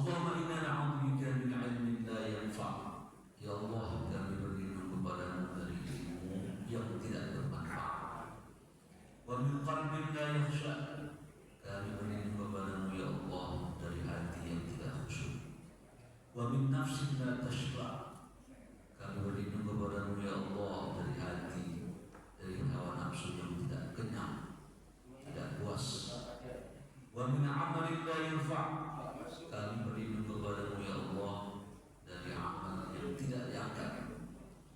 Allahumma inna na'udzubika min 'ilmin la yanfa'. Ya Allah, kami berlindung kepadamu dari ilmu yang tidak bermanfaat. Wa min qalbin la yakhsha. Kami berlindung kepadamu ya Allah dari hati yang tidak khusyuk. Wa min nafsin la tashba'. Kami berlindung kepadamu ya Allah dari hati, dari hawa nafsu yang tidak kenyang, tidak puas. Wa min 'amalin la yanfa'. Kami berlindung kepadamu ya Allah dari amal yang tidak diangkat.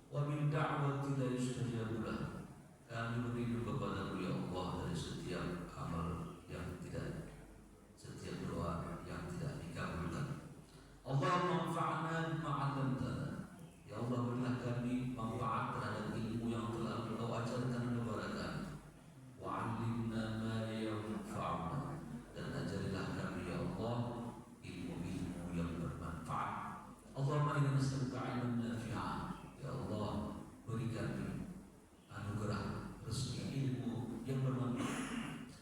Wa min da'wati la yustajabu lah. Kami berlindung kepadamu ya Allah dari setiap amal yang tidak, setiap doa yang tidak dikabulkan. Allahumma anfa'na bima 'allamtana. Ya Allah, berilah kami manfaat terhadap ilmu yang telah Engkau ajarkan kepada kami. Wa 'allimna ma yanfa'una. Dan ajarilah kami ya Allah ilmu-ilmu yang bermanfaat. Allahumma inna nas'aluka 'ilman nafi'an. Ya Allah, beri kami anugerah rezeki ilmu yang bermanfaat.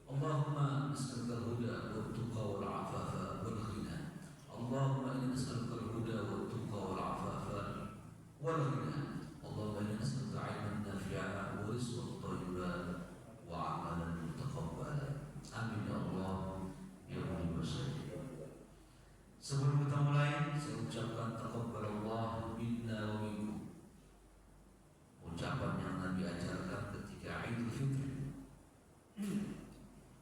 Allahumma nas'aluka al-huda wat-tuqa wal-'afafa wal-ghina. Allahumma inna nas'aluka al-huda wat-tuqa wal-'afafa wal-ghina. Allahumma inna nas'aluka 'ilman nafi'an wa rizqan thayyiban wa 'amalan mutaqabbalan. Amin ya Allah ya Rabbal alamin. Sebelum kita mulai, saya ucapkan taqabbalallah minna wa minkum. Ucapan yang Nabi ajarkan ketika Idul Fitri.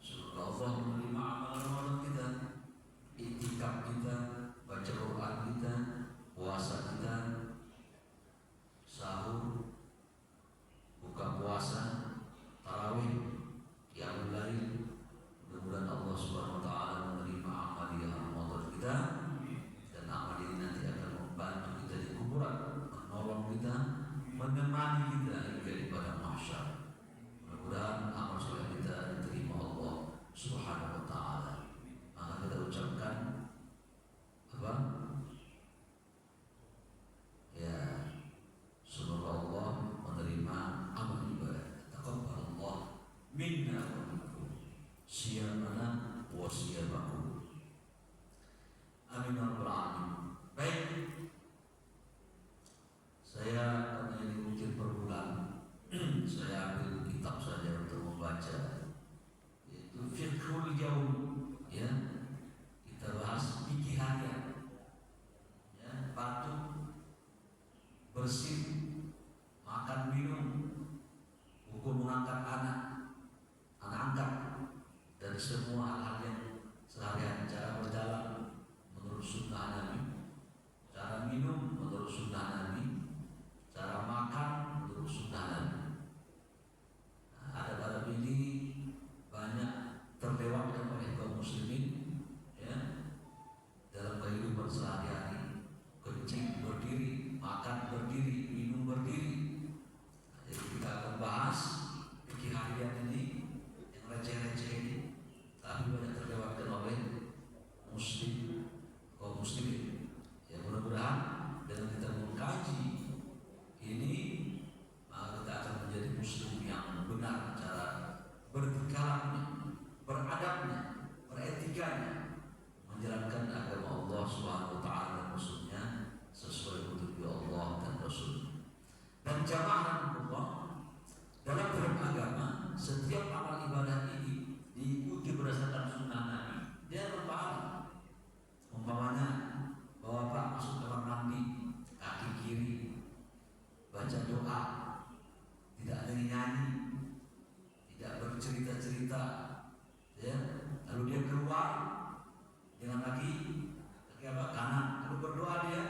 Semoga Allah menerima amalan-amalan kita, iktikaf kita, baca Quran kita, puasa kita, sahur, buka puasa, tarawih, qiyamul lail. Mudah-mudahan Allah Subhanahu wa taala menerima amal yang Ramadan kita, dan amal ini nanti akan membantu kita di kuburan, menolong kita, menemani kita hingga di padang mahsyar. Mudah-mudahan amal soleh kita diterima Allah Subhanahu wa taala. Maka kita ucapkan apa? Ya, semoga Allah menerima amal ibadah. Taqabbalallah minna wa minkum. Siyamana wa siyabakum. Amin ya rabbal alamin. Baik, saya karena ini mungkin per bulan saya ambil kitab saja untuk membaca, yaitu Fiqhul Yaum, ya. Kita bahas fikih harian, ya, batuk, bersih, makan minum, hukum mengangkat anak angkat, dan semua hal-hal yang sehari-hari, cara berjalan menurut sunnah Nabi, cara minum menurut sunnah Nabi, cara makan menurut sunnah Nabi. Nah, adab-adab ini banyak terlewatkan oleh kaum muslimin, ya, dalam kehidupan sehari-hari. Kencing berdiri, makan berdiri, minum berdiri. Nah, jadi kita akan bahas fikih harian ini, receh-receh ini, tapi banyak terlewatkan oleh kaum muslimin. Ya, mudah-mudahan dengan kita mengkaji ini, maka kita akan menjadi muslim yang benar cara bertikalamnya, beradabnya, beretikanya, menjalankan agama Allah Subhanahu wa taala dan Rasulnya sesuai petunjuk Allah dan Rasul. Dan jamaah Allah dalam beragama, setiap amal ibadah ini diikuti berdasarkan sunnah Nabi. Dia berpahala. Umpamanya, bapak masuk kamar mandi, kaki kiri, baca doa, tidak ada nyanyi, tidak bercerita-cerita, ya. Lalu dia keluar dengan kaki kanan, lalu berdoa dia.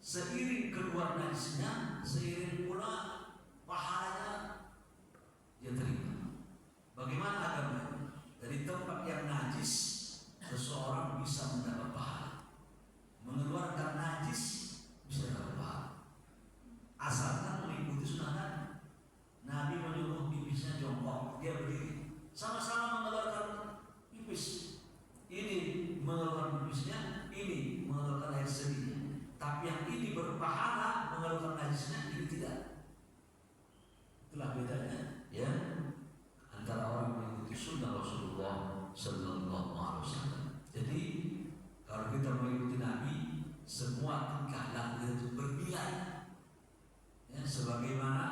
Seiring keluar najisnya, seiring pula pahalanya dia terima. Bagaimana agama? Dari tempat yang najis seseorang bisa mendapat pahala. Mengeluarkan najis bisa dapat pahala, asalkan mengikuti sunnah Nabi. Nabi menyuruh pipisnya jongkok, dia berdiri, sama-sama mengeluarkan pipis. Ini mengeluarkan pipisnya, ini mengeluarkan air seninya. Tapi yang ini berpahala mengeluarkan najisnya, ini tidak. Itulah bedanya, ya, antara orang mengikuti sunnah Rasulullah Sallallahu Alaihi Wasallam. Jadi semua tingkah laku itu bernilai. Ya, sebagaimana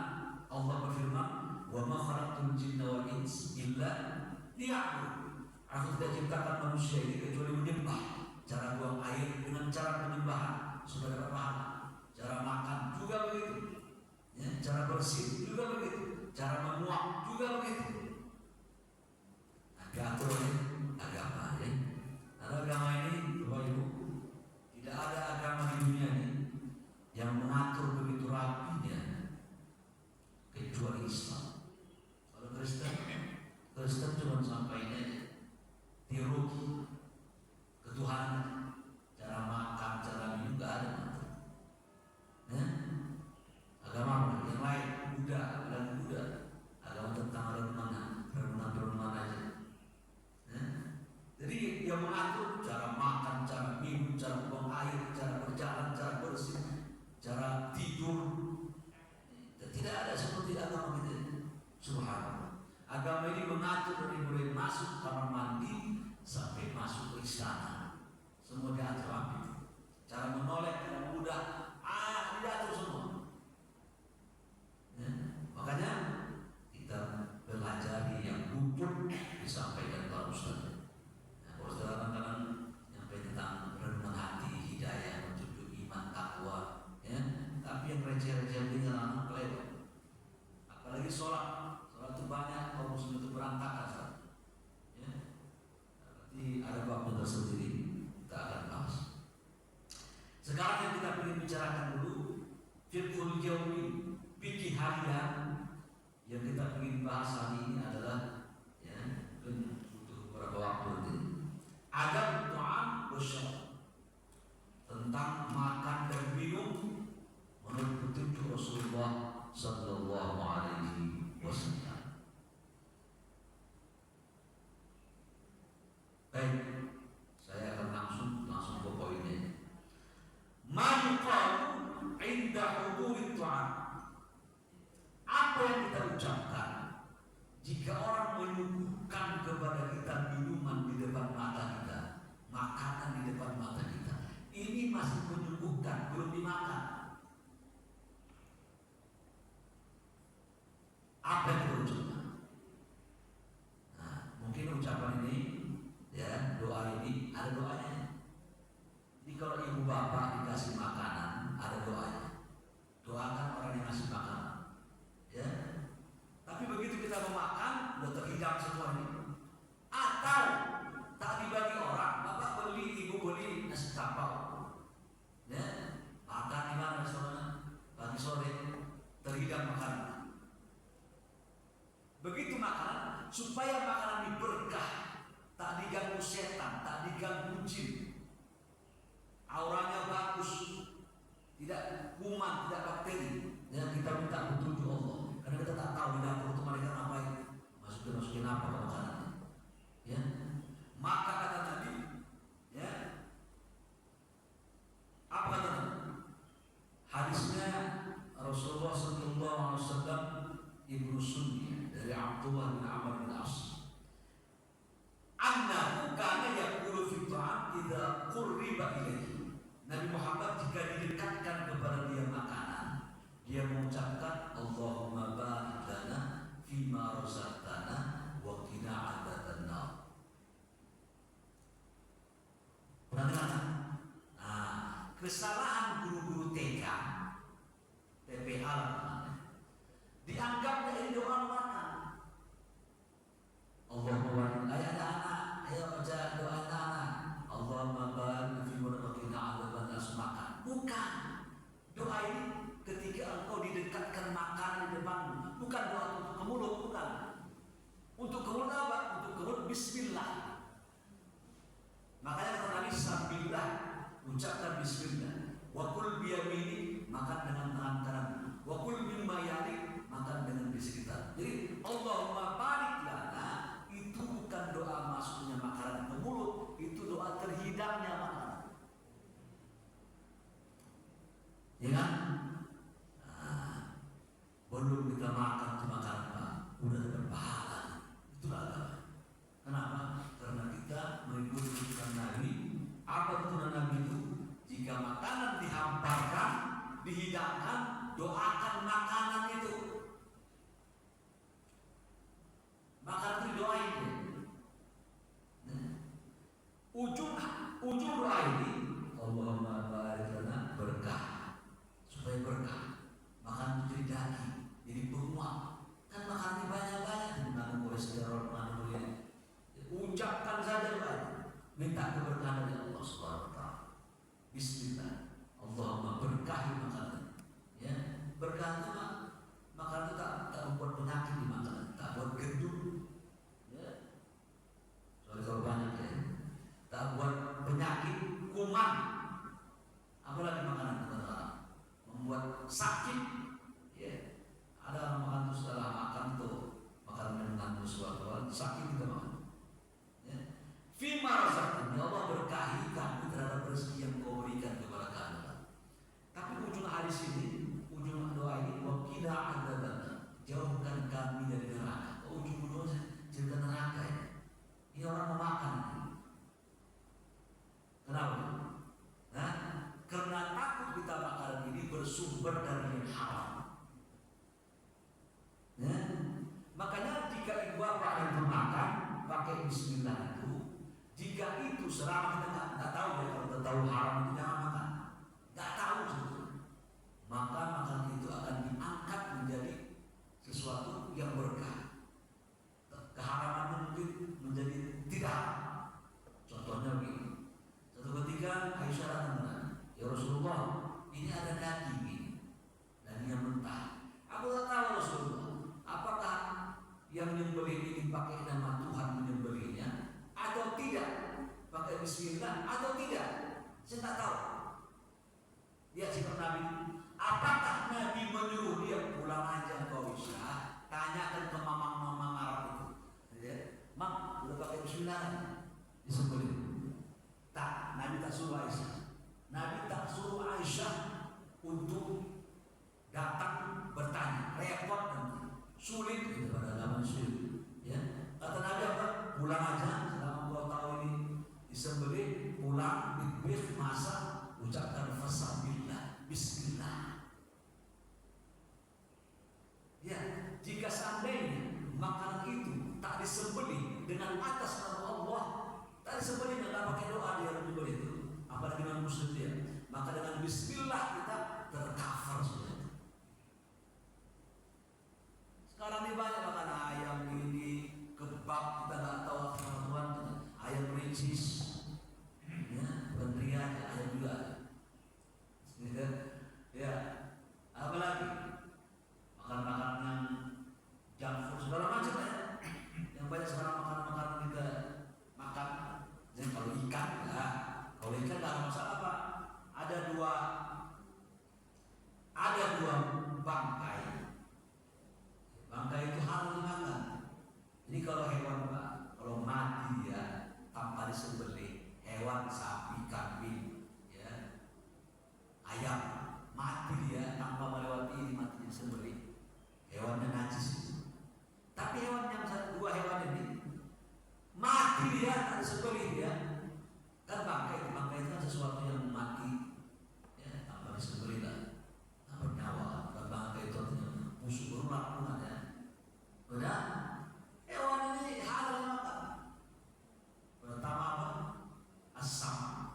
Allah berfirman, "Wa ma khalaqtul jinna wal insa illa liya'budun." Aku tidak ciptakan manusia ini kecuali menyembah. Cara buang air dengan cara penyembahan supaya dapat pahala. Cara makan juga begitu. Ya, cara bersih juga begitu. Cara menguap juga begitu. Diatur oleh agama ya. Karena agama ini, Bapak Ibu, tidak ada agama di dunia ini yang mengatur begitu rapinya kecuali Islam. Kalau Kristen cuma sampainya teologi ketuhanan, cara makan, cara minum nggak ada. Ya? Agama yang lain Buddha, agama tentang renungan aja. Ya? Jadi yang mengatur cara makan, cara minum, cara buang air, cara berjalan, cara bersih, cara tidur, tidak ada seperti agama kita. Subhanallah. Agama ini mengatur dari mulai masuk kamar mandi sampai masuk ke istana, semua diatur rapi. Cara menoleh, cara mudah, diatur semua. Ya, makanya kita belajar yang luput disampaikan para ustaz. Nah, para ustaz kadang-kadang nyampe tentang renungan hati, hidayah, menuju iman, takwa, ya. Tapi yang receh-receh ini jangan kelewat. Apalagi sholat itu banyak kaum muslim itu berantakan. Ya. Nanti ada babnya tersendiri, kita akan bahas. Sekarang yang kita ingin bicarakan dulu fiqhul yaumi, fikih harian. Yang kita ingin bahas hari ini adalah ya, butuh beberapa waktu nanti. Adab ta'am wasyarab, tentang makan dan minum menurut petunjuk Rasulullah sallallahu alaihi wasallam. Baik, saya akan langsung ke poinnya. Ma yuqalu 'inda huduri ta'am. Apa yang kita ucapkan jika orang menyuguhkan kepada kita minuman di depan mata kita, makanan di depan mata kita, ini masih menyuguhkan, belum dimakan. Apa yang kita ucapkan? Nah, mungkin ucapan ini, ya, doa ini ada doanya. Jadi kalau ibu bapak dikasih makanan, ada doanya. Doakan orang yang ngasih makanan. Ya. Tapi begitu kita memakan, udah terhidang semua ini. Atau tak dibagi orang, bapak beli, ibu beli nasi kapau. Ya, makan di mana restorannya? Pagi sore terhidang makanan. Begitu makanan, supaya makanan ini berkah, tak diganggu setan, tak diganggu jin, auranya bagus, tidak kuman, tidak bakteri. Yang kita minta petunjuk Allah, karena kita tak tahu di dapur itu mereka ngapain, masukin apa ke makanannya. Ya, maka kata Nabi, ya, apa kata Nabi? Hadisnya Rasulullah SAW, Ibnu Sunni dari Abdullah bin Amr bin As, annahu kana yaqulu fi ta'am idza qurriba ilaihi. Nabi Muhammad jika didekatkan kepada dia makanan, dia mengucapkan Allahumma barik lana fima razaqtana wa qina adzabannar. Benar-benar. Nah, kesalahan guru-guru TK, TPA dianggap dari doa makan. Allahumma barik, ada anak, ayo baca doa anak. Allahumma barik fima razaqtana adzabannar, makan. Bukan. Doa ini ketika engkau didekatkan makanan di depanmu, bukan doa untuk ke mulut, bukan. Untuk ke mulut apa? Untuk ke mulut bismillah. Makanya kalau Nabi sambillah, ucapkan bismillah. Wa kul biyamini, makan dengan tangan kanan. Wa kul mimma yali, makan dengan di sekitar. Jadi Allahumma barik lana itu bukan doa masuknya makanan ke mulut, itu doa terhidangnya makanan. Ya kan? Nah, belum kita makan itu makanan apa? Udah dapat pahala. Itulah agama. Kenapa? Karena kita mengikuti tuntunan Nabi. Apa tuntunan Nabi itu? Jika makanan dihidangkan, doakan makanan itu. Makanan itu doain. Nah, ujung doa ini, Allahumma barik lana, berkah, supaya berkah. Makan itu jadi daging, jadi bermuat. Kan makannya banyak-banyak, mengandung kolesterol, mengandung ini. Ucapkan saja doa, minta keberkahan dari Allah Subhanahu wa Ta'ala. Bismillah, Allahumma berkahi makanan. Ya, berkah itu makanan itu tak membuat penyakit di makanan, tak buat gendut. Ya, soalnya kalau banyak ya, tak buat penyakit, kuman. Apalagi makanan itu membuat sakit. Ya, ada orang makan itu setelah makan tuh makanan yang mengandung sesuatu sakit juga makan. Ya, fima razaqtani, Allah berkahi kami terhadap rezeki yang Kau berikan kepada kami. Tapi ujung hadis ini, ujung doa ini, waqina adzabannar, jauhkan kami dari neraka. Ujung doa cerita neraka ya. Ini orang memakan. Kenapa? Nah, karena takut kita makanan ini bersumber dari yang haram. Ya. Makanya jika ibu bapak yang memakan pakai bismillah itu, jika itu selama kita nggak tahu ya, kalau kita tahu haram itu jangan makan, nggak tahu sebetulnya, maka makanan itu akan diangkat menjadi sesuatu yang berkah. Keharamannya mungkin menjadi tidak. Contohnya begini. Suatu ketika Aisyah datang, ya Rasulullah, ini ada daging ini, daging yang mentah. Aku tak tahu Rasulullah, apakah yang menyembelih ini pakai nama Tuhan menyembelihnya atau tidak, pakai bismillah atau tidak, saya tak tahu. Dia sikap Nabi, apakah Nabi menyuruh dia pulang aja kau Aisyah, tanyakan ke mamang-mamang Arab itu, ya, Mak, udah pakai bismillah disembelih? Tak, Nabi tak suruh Aisyah. Nabi tak suruh Aisyah untuk datang bertanya, repot nanti, sulit gitu pada zaman sulit. Ya, kata Nabi apa? Pulang aja, selama kau tahu ini disembelih, pulang, dibis, masak, ucapkan fasabillah, bismillah. Ya, jika seandainya makanan itu tak disembelih dengan atas nama Allah, tak disembelih dengan pakai doa dia menyembelih itu, apalagi dengan muslim dia, maka dengan bismillah kita tercover sudah. Sekarang ini banyak makan ayam ini, kebab, kita nggak tahu teman-teman, ayam ricis, ya, bentria, ayam juga, ya, apalagi makan-makan yang junk food segala macam ya, yang banyak sekarang makanan-makanan kita makan. Jadi kalau ikan ya, kalau ikan nggak ada masalah apa. Ada dua bangkai. Bangkai itu harus dimakan. Jadi kalau hewan Pak, kalau mati ya tanpa disembelih, hewan sapi, kambing, ya, ayam mati dia tanpa melewati ini, mati disembelih, hewannya najis. Tapi hewan yang dua hewan ini mati dia tak disembelih dia, kan bangkai itu kan sesuatu yang mati, ya, tanpa disembelih lah, tanpa nyawa. Bangkai itu artinya musuh berulang ya. Udah, hewan ini halal makan. Pertama apa? Asam.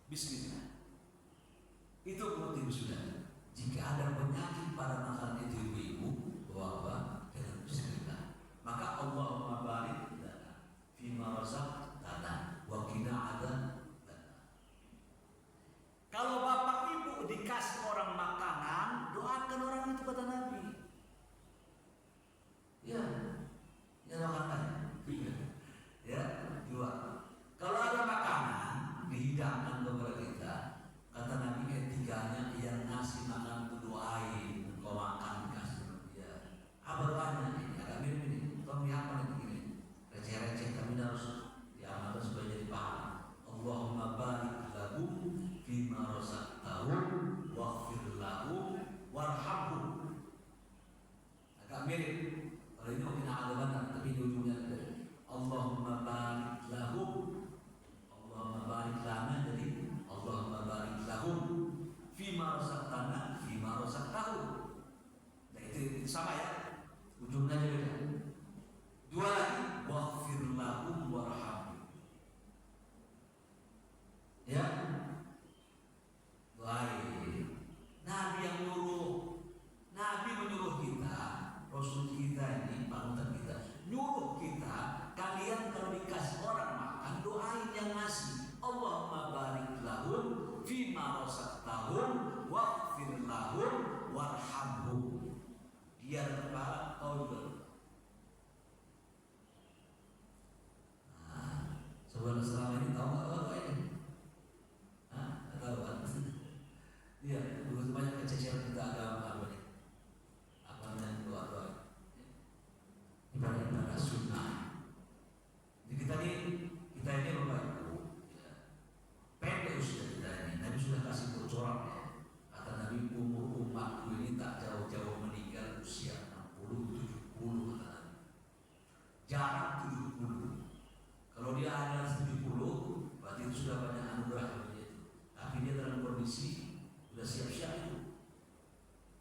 Bismillah. Itu motif sudah. Jika ada penyakit pada makanan itu ibu-ibu, bapak dengan bismillah. Maka Allahumma barik lana fima razaqtana wa qina adzabannar. Kalau bapak ibu dikasih orang makanan, doakan orang itu kata Nabi. Ya, makan. Ya, dua. Kalau ada makanan dihidangkan kepada kita, kata Nabi ketiganya yang ngasih makan itu doain, engkau makan dikasih dia. Apa doanya ini? Agak mirip ini. Kau apa ini? Receh-receh kami harus diamalkan supaya jadi paham. Allahumma barik lahu fima razaqtahu waghfir lahu warhamhu. Agak mirip. Kalau ini mungkin ada banget, tapi di ujungnya ada Allahumma barik lahu, Allahumma barik lana, jadi Allahumma barik lahu fima razaqtana fima razaqtahu. Nah itu sama ya, ujungnya juga. Dua lagi, waghfir lahu warhamhu. Ya, baik. Nabi yang Nabi menyuruh kita, Rasul kita ini, panutan kita, nyuruh kita, kalian kalau dikasih orang makan, doain yang ngasih. Allahumma barik lahum fima razaqtahum waghfir lahum warhamhum. Dia kepala kau. Sebuah selama ini tahu nggak apa ini? Tahu kan? Iya, begitu banyak kececilan kita agama apa nih? Apa namanya doa-doa? Ibadah sunnah. Jadi kita ini Bapak Ibu, ya, pendek usia kita ini. Nabi sudah kasih bocoran ya. Kata Nabi, umur umatku ini tak jauh-jauh meninggal usia 60, 70 kata Nabi. Jarak 70. Kalau dia ada 70, berarti itu sudah banyak anugerah itu. Tapi dia dalam kondisi sudah siap-siap itu.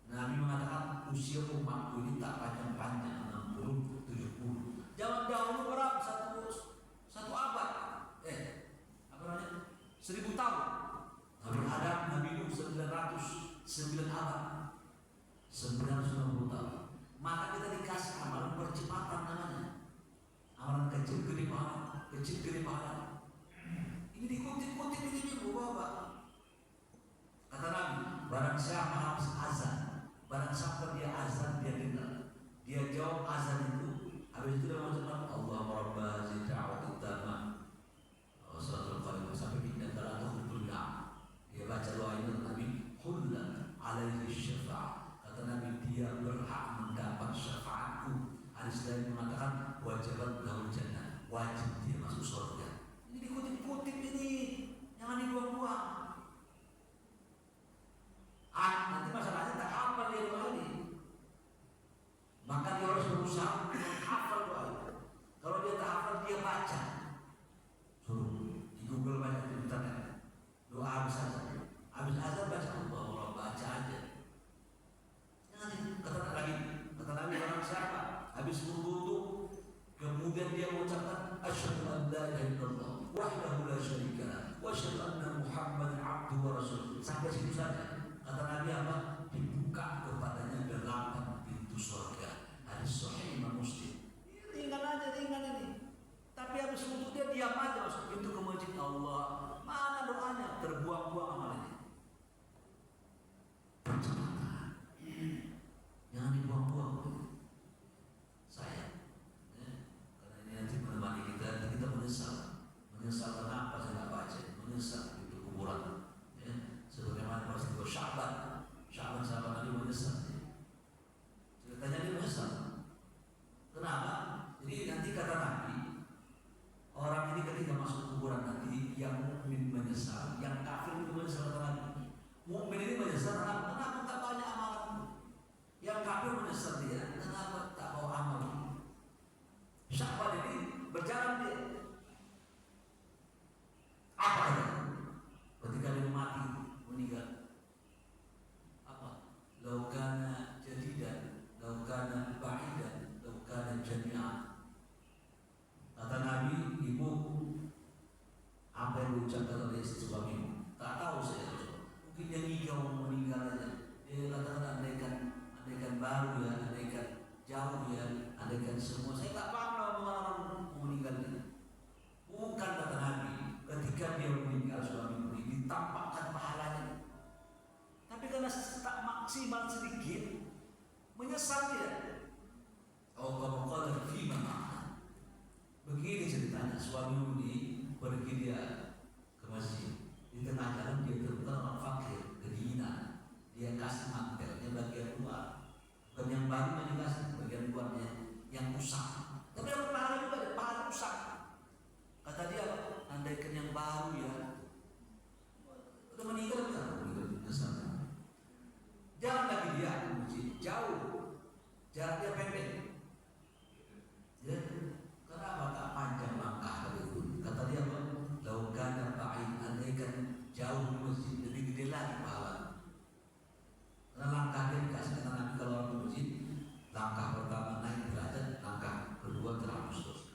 Nabi mengatakan usia umatku ini tak panjang-panjang 60, 70. Zaman dahulu berapa? Satu abad. Apa namanya? 1000 tahun. Nabi Adam, Nabi Nuh 909 abad. 990 tahun. Maka kita dikasih amalan percepatan namanya. Amalan kecil gede pahala, kecil gede pahala. Ini dikutip-kutip ini Bapak. Kata Nabi, barang siapa habis azan, barang siapa dia azan dia dengar, dia jawab azan itu, habis itu dia mengucapkan Allahumma rabba hadhihi da'wati tammah wa salatul qaimat sampai di antara tuh dia baca doa ini Nabi kullan alaihi syafa'ah. Kata Nabi dia berhak mendapat syafaatku. Hadis lain mengatakan wajibat lahul jannah, wajib dia masuk surga. Ini dikutip-kutip ini, jangan dibuang-buang. Nanti masalahnya tak hafal dia doa ini. Maka dia harus berusaha menghafal doa itu. Kalau dia tak hafal dia baca. Suruh di Google banyak di internet. Doa habis azan. Habis azan baca Allah, baca aja. Jangan kata Nabi orang siapa? Habis berwudu kemudian dia mengucapkan asyhadu an la ilaha illallah wahdahu la syarika lah wa asyhadu anna Muhammadan abduhu wa rasuluh. Sampai situ saja. Kata Nabi apa? Dibuka kepadanya 8 pintu surga. Hadis sahih Imam Muslim. Ringan aja ini. Tapi habis wudu dia diam aja masuk pintu ke masjid Allah. Mana doanya? Terbuang-buang amalnya. Percepatan. Jangan dibuang-buang. Saya. Karena ini nanti menemani kita menyesal. Menyesal kenapa saya tidak baca. Menyesal itu kuburan. Sebagaimana pas itu Sya'ban sahabat Nabi menyesal. Ceritanya dia menyesal. Kenapa? Jadi nanti kata Nabi, orang ini ketika masuk kuburan nanti yang mukmin menyesal, yang kafir itu menyesal kata Nabi. Mukmin ini menyesal kenapa tak banyak amalan? Yang kafir menyesal dia, kenapa tak bawa amal? Sya'ban ini berjalan dia. Apa dia? Ketika dia katakan andaikan baru ya, andaikan jauh ya, andaikan semua. Saya tak paham lah orang mau meninggal ini. Bukan kata Nabi, ketika dia meninggal suami ini ditampakkan pahalanya. Tapi karena tak maksimal sedikit, menyesal dia. Allah qala fi mana. Begini ceritanya, suami ini pergi dia ke masjid. Di tengah jalan dia temukan orang fakir, kedinginan. Dia kasih mantelnya bagian luar, bukan yang baru yang dikasih, bagian luarnya yang rusak. Tapi ada pahala juga, ada pahala rusak. Kata dia, andaikan yang baru ya, udah meninggal kan? Meninggal. Jalan lagi dia ke masjid, jauh, jaraknya pendek. Ya, kenapa tak panjang langkah itu? Kata dia, laukan ba'in, andaikan jauh di masjid, lebih gede lagi pahala. Karena langkah dia dikasih kata Nabi kalau orang di masjid, langkah pertama naik derajat, langkah kedua terhapus dosa.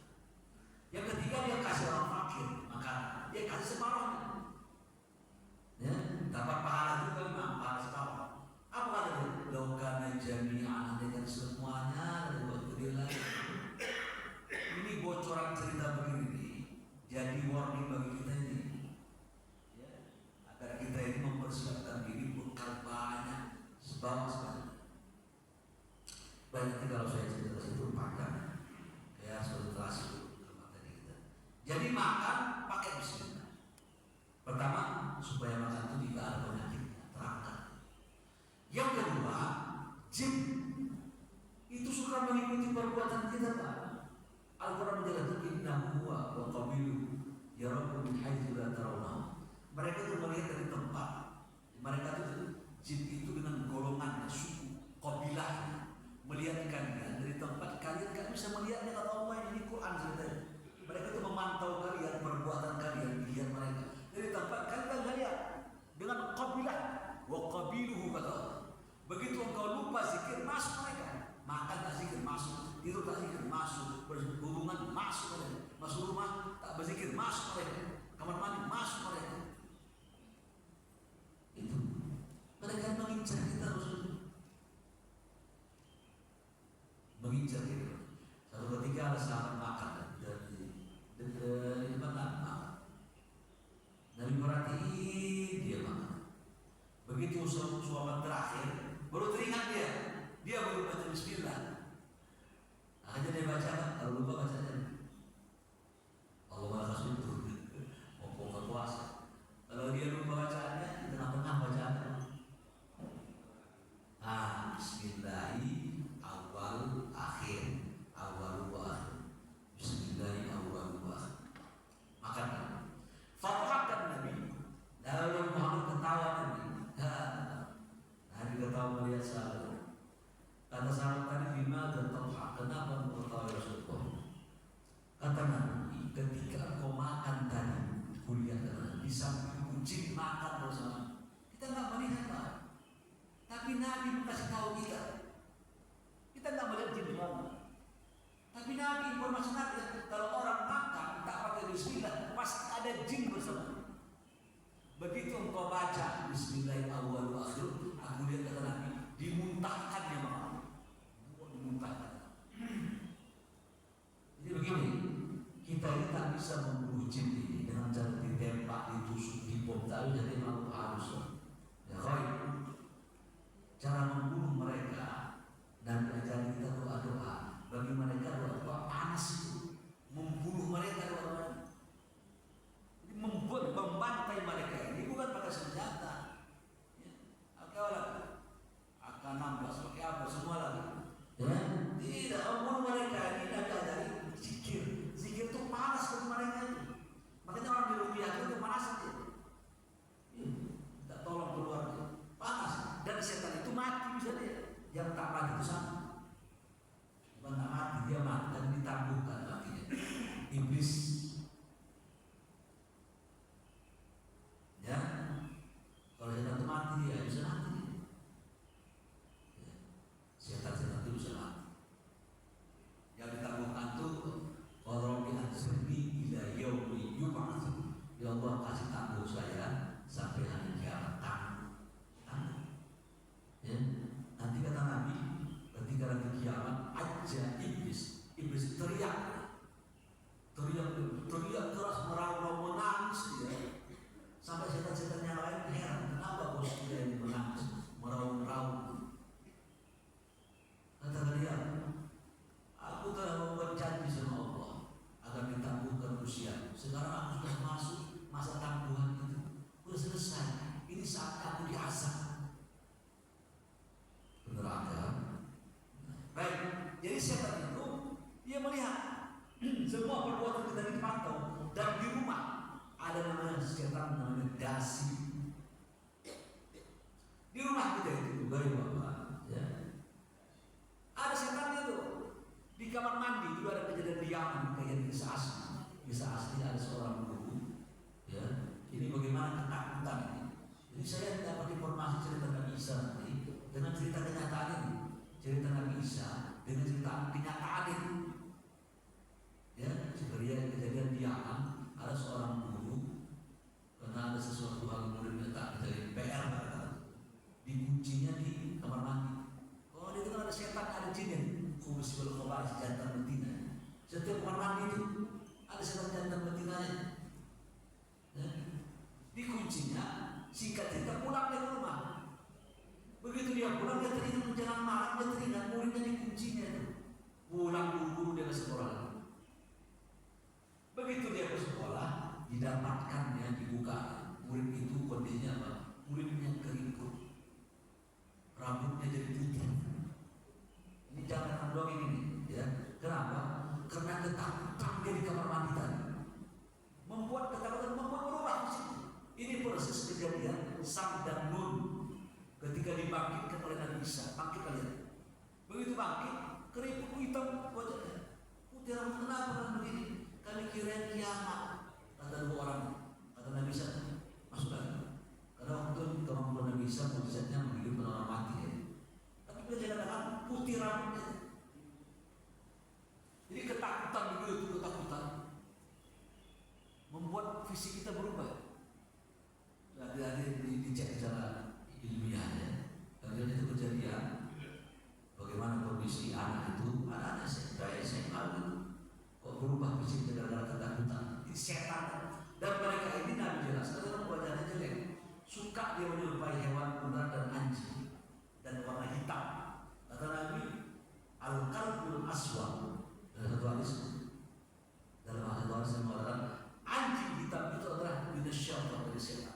Yang ketiga dia kasih orang fakir, maka dia kasih separuhnya. Ya, dapat pahala juga memang pahala separuh. Apa kata dia? Laukana jami'an, andaikan semuanya dari waktu dia lagi. Ini bocoran cerita begini, jadi warning bagi kita ini. Ya, agar kita ini mempersiapkan diri bekal banyak. Sebab banyak kalau saya cerita situ panjang, kayak suatu kelas materi kita. Jadi makan pakai bismillah. Pertama supaya makan itu tidak ada penyakitnya, terangkat. Yang kedua, jin itu suka mengikuti perbuatan kita, Pak. Al-Quran menjelaskan innahu huwa wa qabilu yarakum min haitsu la tarawna. Mereka itu melihat dari tempat. Mereka itu jin itu dengan golongan suku qabilahnya melihat kalian dari tempat kalian kan bisa melihatnya. Kata Allah ini Quran ceritanya. Mereka itu memantau kalian, perbuatan kalian, dilihat mereka dari tempat kalian lihat dengan qabilah wa qabiluhu kata Allah. Begitu engkau lupa zikir masuk mereka. Makan tak zikir masuk, tidur tak zikir masuk, berhubungan masuk mereka, masuk rumah tak berzikir masuk mereka, kamar mandi masuk mereka. Itu mereka mengincar kita harus mengincar kita. Satu ketika ada sahabat makan dari depan makan. Nabi perhatiin dia makan. Begitu suapan terakhir, baru teringat dia baru baca bismillah. Akhirnya dia baca, kalau lupa bacanya Allah Maha itu mau buka puasa. Kalau dia lupa bacaannya, di tengah-tengah bacaannya bismillahi awal akhir, awal wa akhir, bismillahi awal wa akhir. Makan fatwakan Nabi. Lalu Muhammad ketawa Nabi. Nabi ketawa melihat sahabat. Kata sahabat tadi, bima dan talha, kenapa mengetahui Rasulullah? Kata Nabi, ketika kau makan tadi, kulihat di samping kucing makan bersama, kita nggak melihat Pak. Tapi Nabi kasih tahu kita nggak melihat jin mana. Tapi Nabi informasi Nabi, kalau orang makan tak pakai bismillah, pasti ada jin bersama. Begitu engkau baca bismillah awal wa akhir, aku lihat kata Nabi, dimuntahkan dia makan. Dimuntahkan. Jadi begini, kita ini tak bisa membunuh jin ini dengan cara ditembak, ditusuk, dibom, tapi jadi makhluk halus. Ya koi, cara membunuh mereka dan ajaran kita doa-doa. Bagi mereka doa-doa panas itu, membunuh mereka doa-doa. Jadi membuat membantai mereka ini bukan pakai senjata. Ya, AK-16 pakai apa semua lagi. Ya, tidak membunuh mereka ini ada dari zikir. Zikir itu panas bagi mereka itu. Makanya orang di rupiah itu panas saja. Tidak tolong keluarga, panas. Dan setan itu mati bisa dia. Yang tak mati itu sama. Bukan tak mati, dia mati dan ditangguhkan matinya. Iblis. Ya, kalau setan itu mati dia bisa mati. Ya. Setan itu bisa mati. Yang ditangguhkan itu kalau dianjurni ila yaumi yub'atsun. Ya Allah kasih tangguh saya sampai hari kiamat. Tangguh. Ya. setan yang lain heran, kenapa bos dia ini menangis, meraung-raung. Kata dia, aku telah membuat janji sama Allah agar ditangguhkan usia. Sekarang aku sudah masuk masa tangguhan itu, sudah selesai. Ini saat aku diazab neraka. Baik, jadi setan itu dia melihat semua perbuatan kita dipantau, dan di rumah ada namanya setan namanya dasi. Di rumah kita itu baik bapak, ya. Ada setan itu di kamar mandi juga ada kejadian di Yaman, kejadian kisah asli. Kisah asli ada seorang guru, ya. Ini bagaimana ketakutan ini. Jadi saya dapat informasi cerita Nabi Isa nanti dengan cerita kenyataan ini, cerita Nabi Isa dengan cerita kenyataan ini. Ya, sebenarnya kejadian di Yaman ada seorang guru karena ada sesuatu hal muridnya tak menjadi PR, dikuncinya di kamar mandi. Oh, dia kan ada setan, ada jinnya. Kubus berkobar jantan betina. Setiap kamar mandi itu ada setan jantan betinanya. Ya. Dikuncinya, singkat cerita pulang ke rumah. Begitu dia pulang, dia teringat menjelang malam, dia teringat muridnya dikuncinya itu. Pulang guru-guru dia ke sekolah. Begitu dia ke sekolah, didapatkannya dibuka. Murid itu kondisinya apa? Muridnya keriput, rambutnya jadi putih. Ini jangan doang ini, ya. Kenapa? Karena ketakutan dia di kamar mandi tadi. Membuat ketakutan, membuat berubah di situ. Ini proses kejadian Sam dan Nun ketika dibangkitkan oleh Nabi Isa. Bangkit kalian. Begitu bangkit, keriput hitam wajahnya. Putih rambut, kenapa kan begini? Kami kira kiamat. Kata dua orang, kata Nabi Isa, masuk lagi. Karena waktu itu kemampuan Nabi Isa mujizatnya menghidupkan orang mati, ya. Tapi dia katakan putih rambutnya. Jadi ketakutan begitu, ketakutan membuat fisik kita berubah. Hati-hati dicek secara ilmiah, ya. Karena itu kejadian bagaimana kondisi anak itu, anak-anak SMA itu kok berubah fisik gara-gara ketakutan. Ini setan. Dan mereka ini Nabi jelaskan dalam wajahnya jelek, suka dia menyerupai hewan ular dan anjing dan warna hitam. Kata Nabi, al-qalbul aswad. Dalam satu hadis, yang mengatakan anjing hitam itu adalah minasyaitan, dari setan.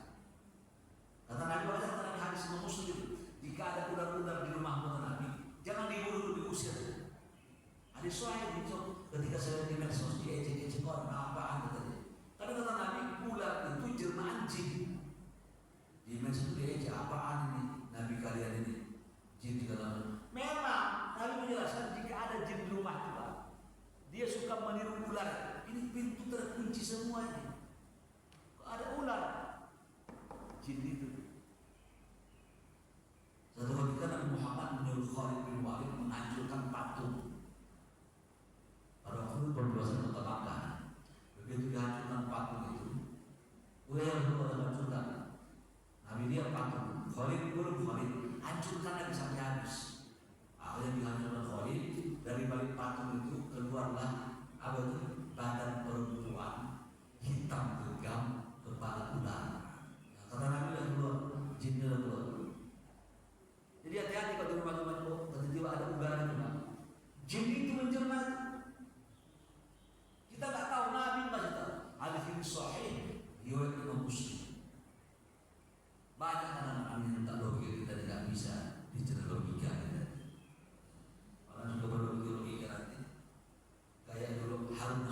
Kata Nabi, kata Nabi hadis Muslim, jika ada ular-ular di rumah Nabi, jangan dibunuh, diusir. Hadis Sahih itu ketika saya di medsos diejek-ejek orang apaan katanya. Karena kata Nabi, ular itu jelma anjing. Di medsos diejek apaan ini Nabi kalian ini jin di dalam. Memang Nabi menjelaskan jika ada jin di rumah kita, dia suka meniru ular. Ini pintu terkunci semua ini. Kok ada ular? Jin itu. Satu ketika Nabi Muhammad menyuruh Khalid bin Walid menghancurkan patung. Pada waktu itu perbelasan kota Makkah. Begitu dihancurkan patung itu, yang dulu hancurkan. Nabi dia patung. Khalid hancurkan lagi sampai habis. Akhirnya dihancurkan Khalid, dari balik patung itu keluarlah apa itu? Badan perempuan hitam gegam, kepala ular. Nah, kata Nabi dah keluar, jinnya dah keluar. Jadi hati-hati kalau di rumah-rumah itu tiba-tiba ada ular di rumah. Jin itu menjelma. Kita tak tahu, Nabi masih tahu. Hadis ini sahih, riwayat Imam Muslim. Banyak anak-anak yang tak logika, kita tidak bisa dicerita logika. Orang juga berlogika nanti. Kayak dulu Harun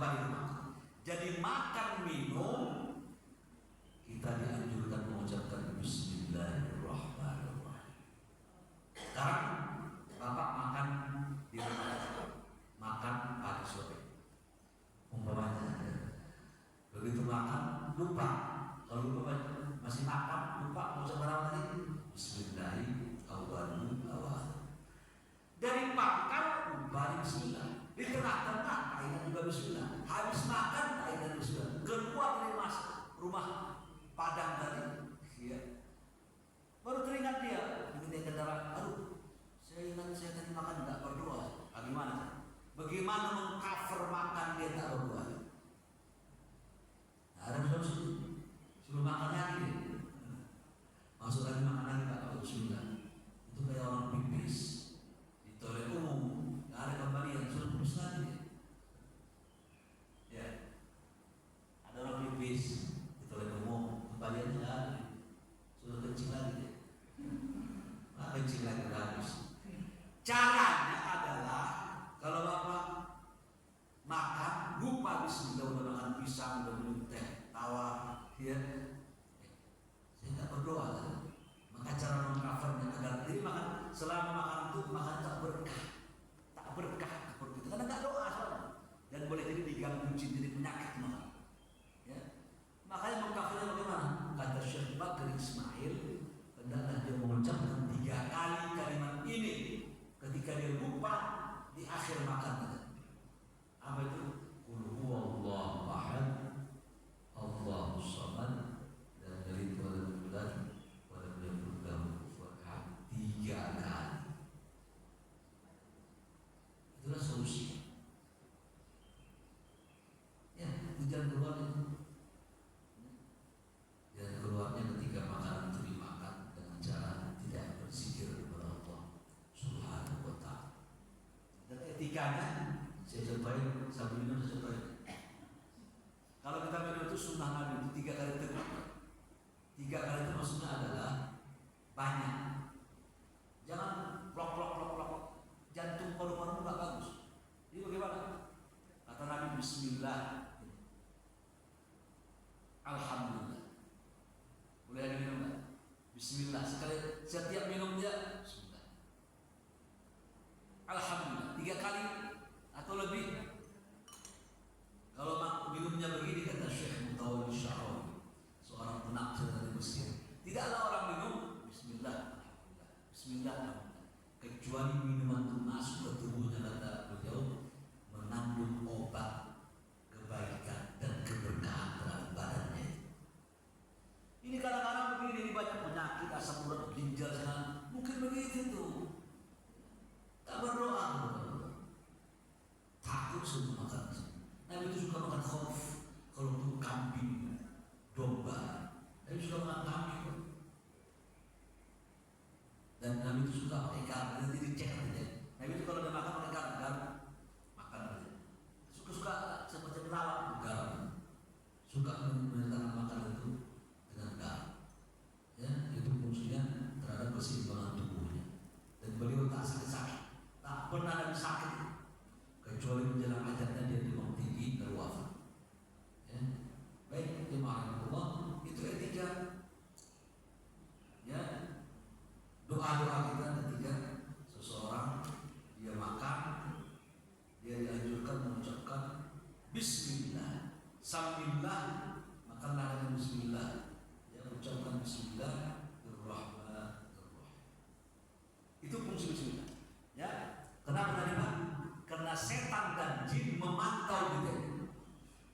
kembali ke makan. Jadi makan minum kita dianjurkan mengucapkan Bismillahirrahmanirrahim. Sekarang Bapak makan di rumah, makan pagi sore, umpamanya. Begitu makan lupa, kalau lupa masih makan lupa mau seberapa tadi Bismillahirrahmanirrahim. Dari pangkal lupa Bismillah, di tengah-tengah kainan juga Bismillah, habis makan kainan Bismillah, keluar dari rumah padang tadi, ya. Baru teringat dia, begitu kendaraan, aduh, saya ingat saya tadi makan tidak berdoa, bagaimana? Bagaimana mengcover makan dia tak berdoa? Ada suruh makan lagi, masuk lagi makan lagi tak tahu Bismillah. Itu kayak orang pipis di toilet umum, nggak ada kembalian, suruh pipis lagi. Ya, ada orang pipis di toilet umum, kembaliannya nggak ada, suruh kencing lagi. Kencing lagi udah habis. Caranya adalah kalau Bapak makan lupa Bismillah, udah makan pisang, udah minum teh tawar, ya. Saya nggak berdoa kan? Maka cara mengcovernya agar jadi makan selama makan itu makan tak berkah seperti itu karena nggak doa soalnya. Dan boleh jadi diganggu jin, jadi penyakit makan. Ya. Makanya mengcovernya bagaimana? Kata Syekh Bakri Ismail, hendaklah dia mengucapkan 3 kali kalimat ini ketika dia lupa di akhir makan. Apa itu? Qul huwallahu ahad, Allahus samad, lam yalid wa lam yulad wa lam yakul lahu kufuwan ahad. 3 kali. Itulah solusi. Ya, itu jalan keluar itu. Jalan keluarnya ketika makanan itu dimakan dengan cara tidak berzikir kepada Allah Subhanahu wa ta'ala. Dan etikanya saya contohin, sambil minum saya contohin. Kalau kita minum itu sunnah Nabi itu 3 kali tegak. 3 kali itu maksudnya adalah banyak. Jangan blok. Jantung paru-paru nggak bagus. Jadi bagaimana? Kata Nabi Bismillah, Alhamdulillah. Boleh ada minum nggak? Bismillah. Sekali setiap minum dia Bismillah. Alhamdulillah 3 kali atau lebih. Kalau minumnya begini, kata Syekh Mutawalli Sya'rawi, seorang penafsir dari Mesir, tidaklah orang minum Bismillah, Alhamdulillah, Bismillah, Alhamdulillah, kecuali minuman itu masuk ke tubuhnya, kata beliau, mengandung obat kebaikan dan keberkahan terhadap badannya. Ini kadang-kadang begini, banyak penyakit asam urat, ginjal sana, mungkin begitu tuh. Tak berdoa, takut sebelum makan. Nabi itu suka makan khauf. Kalau itu kambing, domba, Nabi suka makan kambing. Dan Nabi itu suka pakai garam. Nanti dicek aja. Nabi itu kalau dia makan pakai garam, makan aja. Suka seperti melawat garam. Suka menyatakan makan itu dengan garam. Ya, itu fungsinya terhadap keseimbangan tubuhnya. Dan beliau tak sakit-sakit. Tak pernah ada sakit kecuali menjelang ajalnya dia demam tinggi dan wafat. Ya. Baik, jemaah Allah, itu etika. Ya, doa-doa kita ketika seseorang dia makan, dia dianjurkan mengucapkan Bismillah. Sambillah makanlah dengan Bismillah. Ya, ucapkan Bismillahirrahmanirrahim. Itu fungsi Bismillah. Ya, kenapa tadi Pak? Karena setan dan jin memantau kita,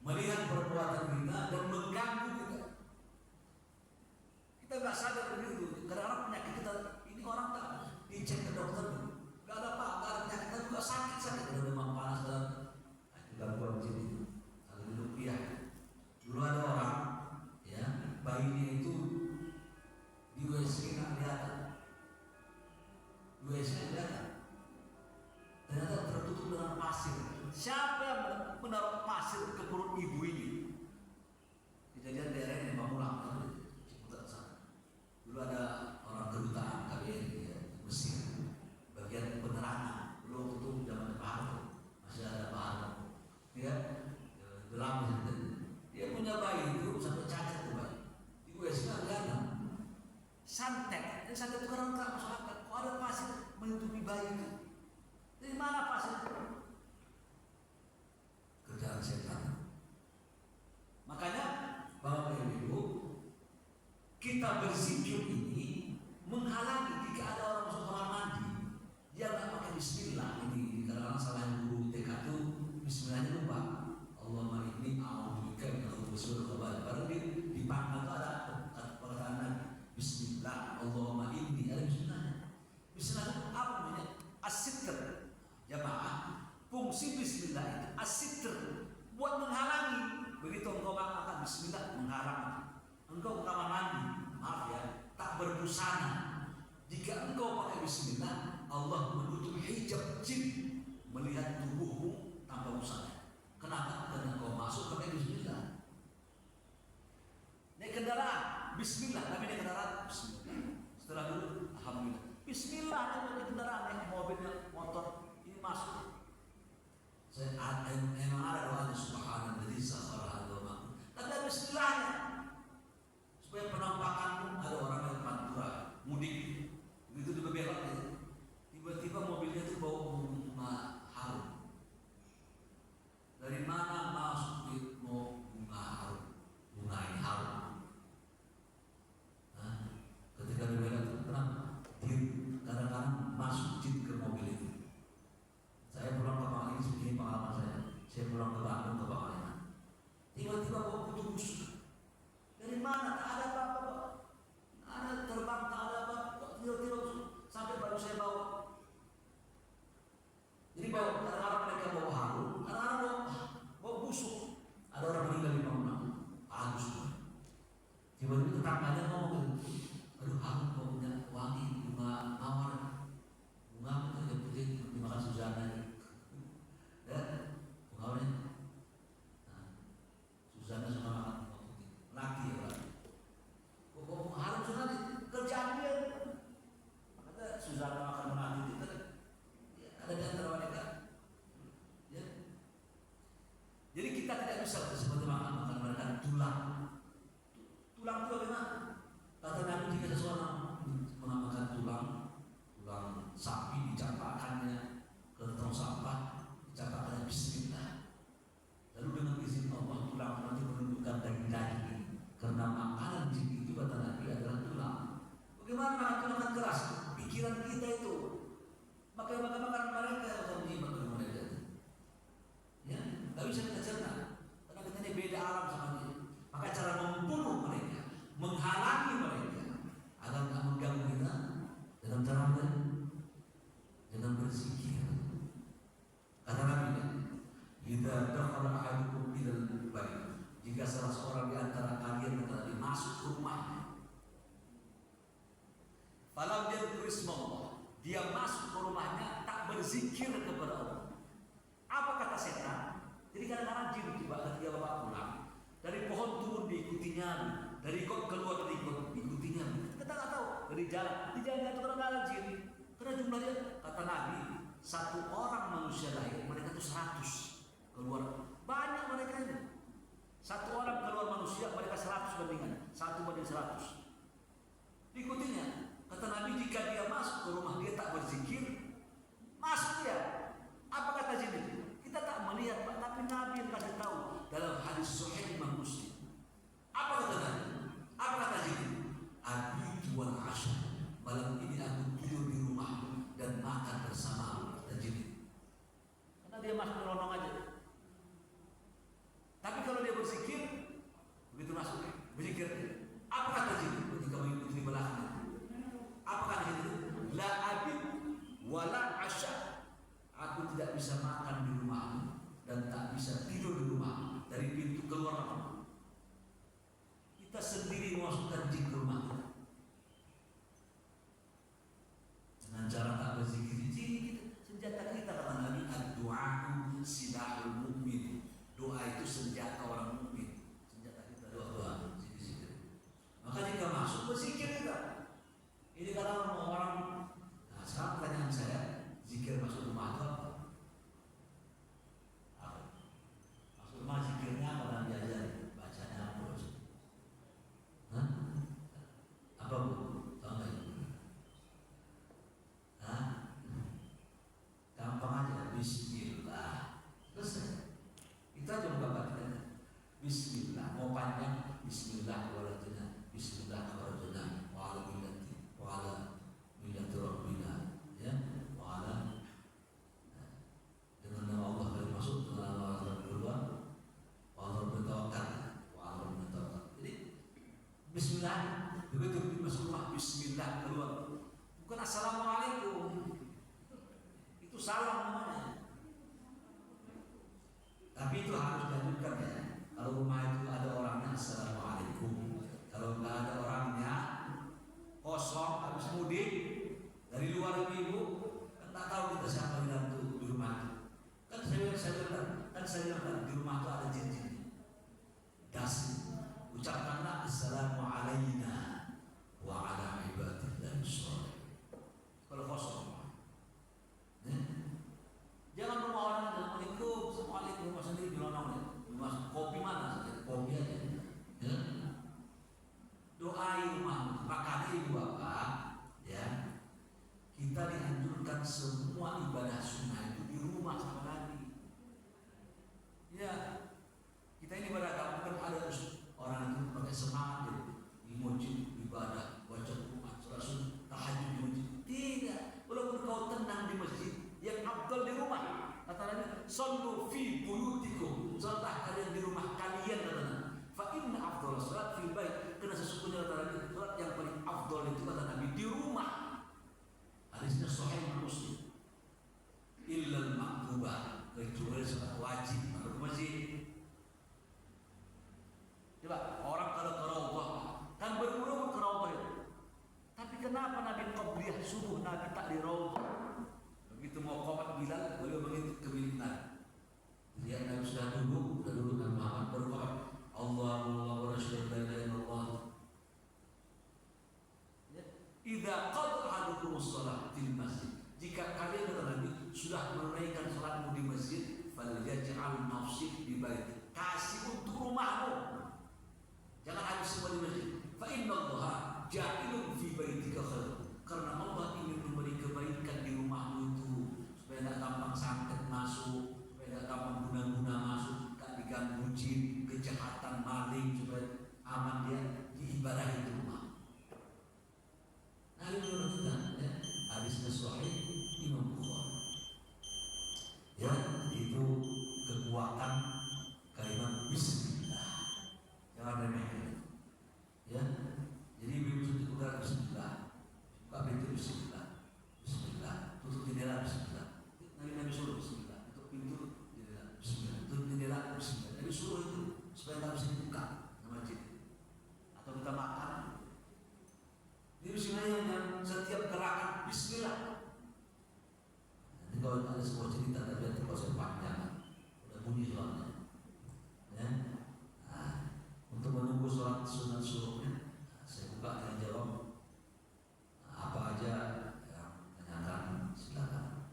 melihat perbuatan kita dan mengganggu kita. Kita nggak sadar begitu. Kadang-kadang penyakit kita ini orang tak dicek ke dokter, nggak ada apa, nggak ada penyakit, kita juga sakit, ada demam panas dan gangguan jin itu. Kalau dulu ya, dulu ada orang, ya, bayinya itu kita berzikir ini menghalangi jika ada orang masuk kamar mandi dia nggak pakai bismillah. Ini kadang-kadang salah guru TK itu bismillahnya lupa. Allahumma inni a'udzubika minal khubuthi wal khaba'ith. Baru di pangkal itu ada perkataan bismillah. Allahumma inni, ada bismillahnya. Bismillah itu apa namanya? As-sitr. Jamaah, fungsi bismillah itu as-sitr, buat menghalangi. Begitu engkau makan bismillah, menghalangi. Engkau ke kamar mandi, maaf ya, tak berbusana. Jika engkau pakai bismillah, Allah menutup hijab jin melihat tubuhmu tanpa busana. Kenapa? Karena engkau masuk pakai bismillah. Naik kendaraan, bismillah. Tapi naik kendaraan, bismillah. Setelah dulu, alhamdulillah. Bismillah, naik kendaraan, naik mobil, motor, ini masuk. Saya memang ada doanya subhanalladzi sakhkhara hadza wa ma. Tapi bismillahnya. Supaya penampakanmu ada orang yang pantura mudik begitu juga belok ya. Tiba-tiba mobilnya itu bau bunga harum. Dari mana masuk mau bunga harum? Bunga ini harum. Nah, ketika di belok itu kenapa? Kadang-kadang masuk jin ke mobil itu. Saya pulang ke Bang ini begini pengalaman saya. Saya pulang ke Bandung ke Bang ini. Tiba-tiba bau kutu busuk. Dari mana? Tak ada apa-apa, Pak. Ada terbang, tak ada apa-apa. Tiba-tiba sampai baru saya bawa. Jadi bawa, kadang-kadang mereka bawa harum, kadang-kadang bawa busuk. Ada orang meninggal di bangunan, bagus tuh. Tiba-tiba tetangganya ngomong gitu, aduh harum baunya wangi, bunga mawar, bunga itu yang putih dimakan Suzana. Ya, bunga ini. Nah, Suzana suka makan. Laki ya, kok harus nanti kerjaan dia. Makanya Suzana makan menanti itu ada di antara wanita. Ya. Jadi kita tidak bisa seperti makan mereka tulang. Tulang itu bagaimana? Kata Nabi jika seseorang makan tulang sapi dicampakkannya ke tong sampah, dicampakkannya bismillah. Lalu dengan izin Allah tulang nanti menunjukkan daging-daging. Karena makanan jin itu kata Nabi adalah tulang. Bagaimana makan tulang keras? Pikiran kita itu. Maka makan mereka atau nikmat mereka. Ya, nggak bisa kita cerna. Karena kita ini beda alam sama dia. Maka cara membunuh mereka, menghalangi mereka agar tak mengganggu kita dengan cara dengan berzikir. Kata Nabi, "Idza dakhala ahadukum ilal bait." Jika salah seorang di antara kalian tadi masuk ke rumahnya, falam yadhkur ismallah, dia masuk ke rumahnya tak berzikir kepada Allah. Apa kata setan? Jadi kadang-kadang jin tiba ketika bapak pulang, dari pohon turun diikutinya, dari kot keluar dari kot diikutinya. Kita nggak tahu dari jalan, di jalan itu kadang-kadang jin. Karena jumlahnya kata Nabi, satu orang manusia lahir mereka itu 100 keluar, banyak mereka ini. Satu orang keluar manusia mereka 100 bandingan, 1 banding 100. Diikutinya, kata Nabi jika dia masuk ke rumah dia tak berzikir, masuk dia. Apa kata jin itu? Kita tak melihat, tapi Nabi yang kasih tahu dalam hadis Sahih Imam Muslim. Apa kata Nabi? Apa kata jin? Abitu wal asya. Malam ini aku tidur di rumah dan makan bersama, kata jin. Karena dia masuk melonong aja. Tapi kalau dia berzikir, begitu masuk berzikir, apa kata jin? Jika mengikuti belakang, apa kata jin? La abid wala asya. Aku tidak bisa makan di rumahmu dan tak bisa tidur di rumah dari pintu keluar rumah. Kita sendiri memasukkan jin ke rumah kita dengan cara tak berzikir. Senjata kita kata Nabi, ad-du'a'u silahul mu'min. Doa itu senjata orang mukmin. Senjata kita doa, zikir. Maka jika masuk berzikir kita. Ini kalau orang. Nah, sekarang pertanyaan saya, zikir masuk rumah itu apa? Masuk rumah zikirnya apa yang diajari? Bacanya apa? Hah? Apa bu? Tahu nggak ibu? Hah? Gampang aja. Bismillah. Selesai. Kita coba baca Bismillah, mau panjang Bismillah, walaupun Bismillah khawarajana wa ala millati rabbina, ya, wa ala, dengan nama Allah kali masuk, dengan nama Allah kali keluar, wa ala bertawakal, wa ala bertawakal. Jadi Bismillah begitu masuk rumah, Bismillah keluar, bukan Assalamualaikum, itu salam namanya. Tapi itu harus dilanjutkan ya. Kalau rumah itu ada orangnya, Assalamualaikum. Kalau nggak ada orangnya, kosong, habis mudik dari luar ibu, kan tak tahu kita siapa yang di rumah itu. Kan saya bilang di rumah itu ada jin-jin. Dasi, ucapkanlah Assalamualaikum wa ala ibadillahi sholih. Kalau kosong, jangan rumah orang Assalamualaikum, Assalamualaikum, rumah sendiri nyelonong, rumah kopi mana saja, kopi aja. Ya. Doai rumah, makanya ibu bapak, ya, kita dianjurkan semua ibadah sunnah itu di rumah sama Nabi. Ya, kita ini pada kampung kan ada orang itu pakai semangat ya, di masjid ibadah, baca Quran, sholat tahajud di masjid. Tidak, walaupun kau tenang di masjid, yang afdal di rumah. Kata Nabi, "Shallu fi buyutikum." Salatlah kalian di rumah kalian, kata Nabi. Fa inna afdal salat fil bait. Karena sesungguhnya kata Nabi, salat yang paling afdal itu kata Nabi di rumah. Hadisnya sahih Muslim. Illal maktubah, kecuali salat wajib baru ke masjid. Coba orang kalau ke raudhah kan berburu ke raudhah itu. Tapi kenapa Nabi qabliyah subuh Nabi tak di raudhah? Begitu mau qomat Bilal, beliau begitu ke bilik Nabi. Lihat Nabi sudah duduk Nabi Muhammad berqomat. Allahu wa rasulullah la ilaha illallah. Idza qad ahadukum shalah fil masjid. Jika kalian kata Nabi sudah menunaikan salatmu di masjid, falyaj'al nafsik di bait. Kasih untuk rumahmu. Jangan habis semua di masjid. Fa innallaha ja'ilun fi baitika khair. Karena Allah ingin memberi kebaikan di rumahmu itu supaya tidak gampang santet masuk, supaya tidak gampang guna-guna masuk, tak diganggu jin, kejahatan, maling, supaya aman dia diibadahi di rumah. Nah ini menurut kita, ya, hadisnya sahih Imam Bukhari. Ya, itu kekuatan kalimat Bismillah. Jangan remehkan. Ya, jadi begitu kita Bismillah. Buka pintu Bismillah, Bismillah, tutup jendela Bismillah. Nabi suruh Bismillah, tutup pintu jendela Bismillah, tutup jendela Bismillah. Nabi suruh itu supaya tak bisa dibuka sama jin. Atau kita makan, di Bismillah setiap gerakan Bismillah. Nanti kalau ada sebuah cerita tapi nanti kalau saya panjang, udah bunyi soalnya. Ya, nah, untuk menunggu sholat sunat suruhnya, saya buka dengan jawab. Apa aja yang menanyakan silakan.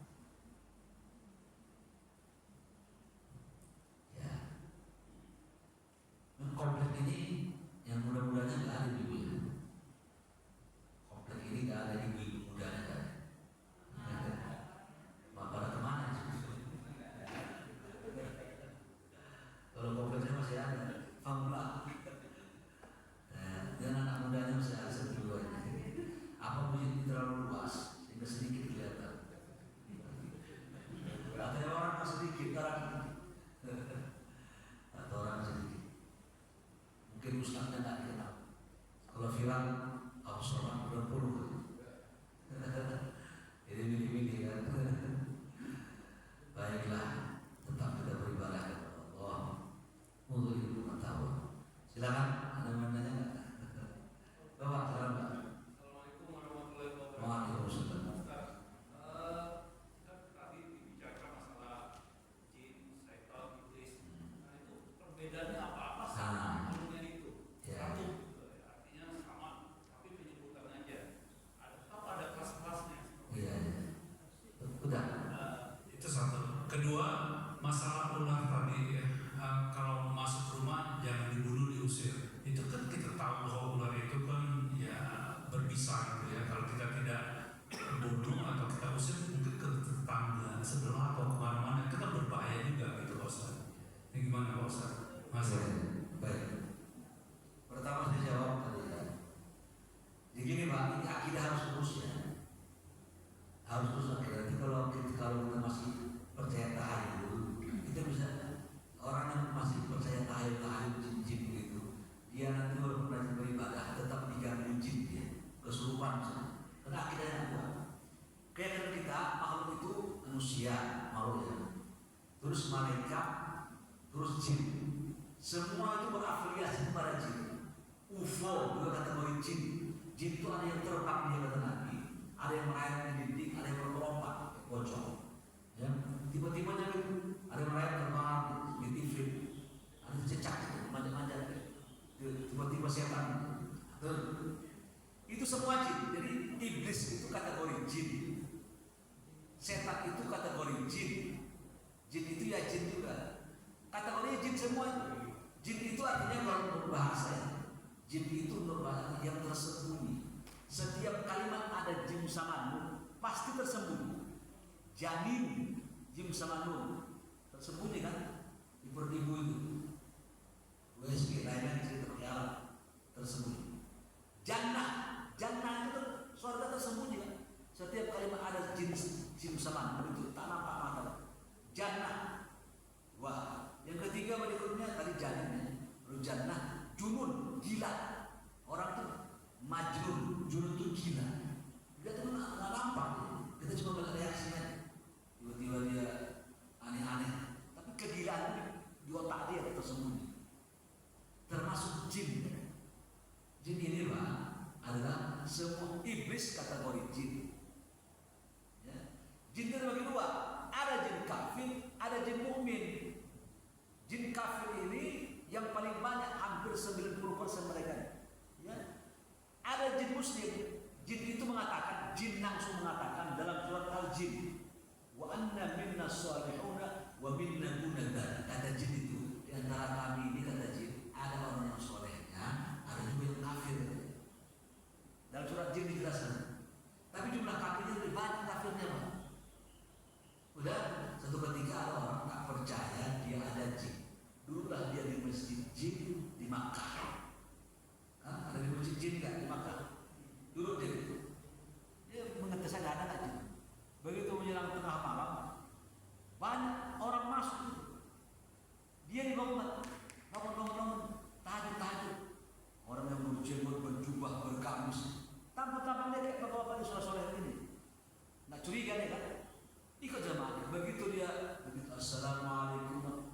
Ya, komplek ini yang mudah-mudahnya nggak ada ibu-ibu. Komplek ini nggak ada ibu-ibu mudanya kan? Pada kemana sih? Kalau kompleknya masih ada, famula. Dan anak mudanya masih ada satu dua ini. Apa masjid ini terlalu luas sehingga sedikit kelihatan. Katanya orang sedikit orang atau orang sedikit. Mungkin ustaznya tak dikenal. Kalau viral, aku seorang berpuluh. Ini milih-milih kan. Baiklah, tetap kita beribadah kepada Allah. Untuk ilmu pengetahuan. Silakan, ada yang nanya nggak? Bapak, silakan Pak. Waalaikumsalam. Kan tadi dibicarakan masalah jin, setan, iblis. Nah itu perbedaannya apa sih? Itu. Ya. Satu Semua itu berafiliasi kepada jin. UFO juga kategori jin. Jin itu ada yang terbang dia kata Nabi, ada yang merayap di dinding, ada yang berlompat pocong. Ya, tiba-tiba ada yang merayap terbang di TV, ada cecak manjat-manjat, tiba-tiba setan. Itu semua jin. Jadi iblis itu kategori jin, setan itu kategori jin, jin itu ya jin juga. Kategori jin semua. Jin itu artinya kalau berbahasa ya, jin itu berbahasa yang tersembunyi. Setiap kalimat ada jim sama nun pasti tersembunyi. Janin, jim sama nun tersembunyi kan di perut ibu itu. WSG lainnya cerita berjalan tersembunyi. Jannah, jannah itu surga tersembunyi kan. Setiap kalimat ada jim sama nun itu tak nampak mata. Jannah. Wah, yang ketiga berikutnya tadi janinnya. Lalu jannah, junun, gila. Orang tuh majnun, junun tuh gila. Dia tuh nggak nampak, kita cuma melihat reaksinya. Tiba-tiba dia aneh-aneh, tapi kegilaan di otak dia tersembunyi. Termasuk jin. Jin ini adalah semua iblis kategori jin. Ya. Jin terbagi dua, ada jin kafir, ada jin mukmin. Jin kafir ini yang paling banyak, hampir 90% mereka. Ya. Ada jin muslim. Jin itu mengatakan, jin langsung mengatakan dalam surat Al-Jin, wa anna minna sholihuna wa minna dunadana. Kata jin itu, di antara kami ini kata jin, ada orang yang solehnya, ada juga yang kafir. Dalam surat jin dijelaskan. Tapi jumlah kafirnya lebih banyak kafirnya, Pak. Udah, satu ketika ada orang tak percaya dia ada jin. Dululah dia di masjid jin di Makkah. Ada di masjid jin kan di Makkah. Duduk dia gitu. Dia mengetes ada nggak jin. Begitu menjelang tengah malam, banyak orang masuk. Dia dibangun, bangun, tahajud. Orang yang berjemur, berjubah, bergamis, tampil dia kayak bapak-bapak di soleh-soleh ini. Nggak curiga dia kan? Ikut jamaah. Begitu assalamualaikum,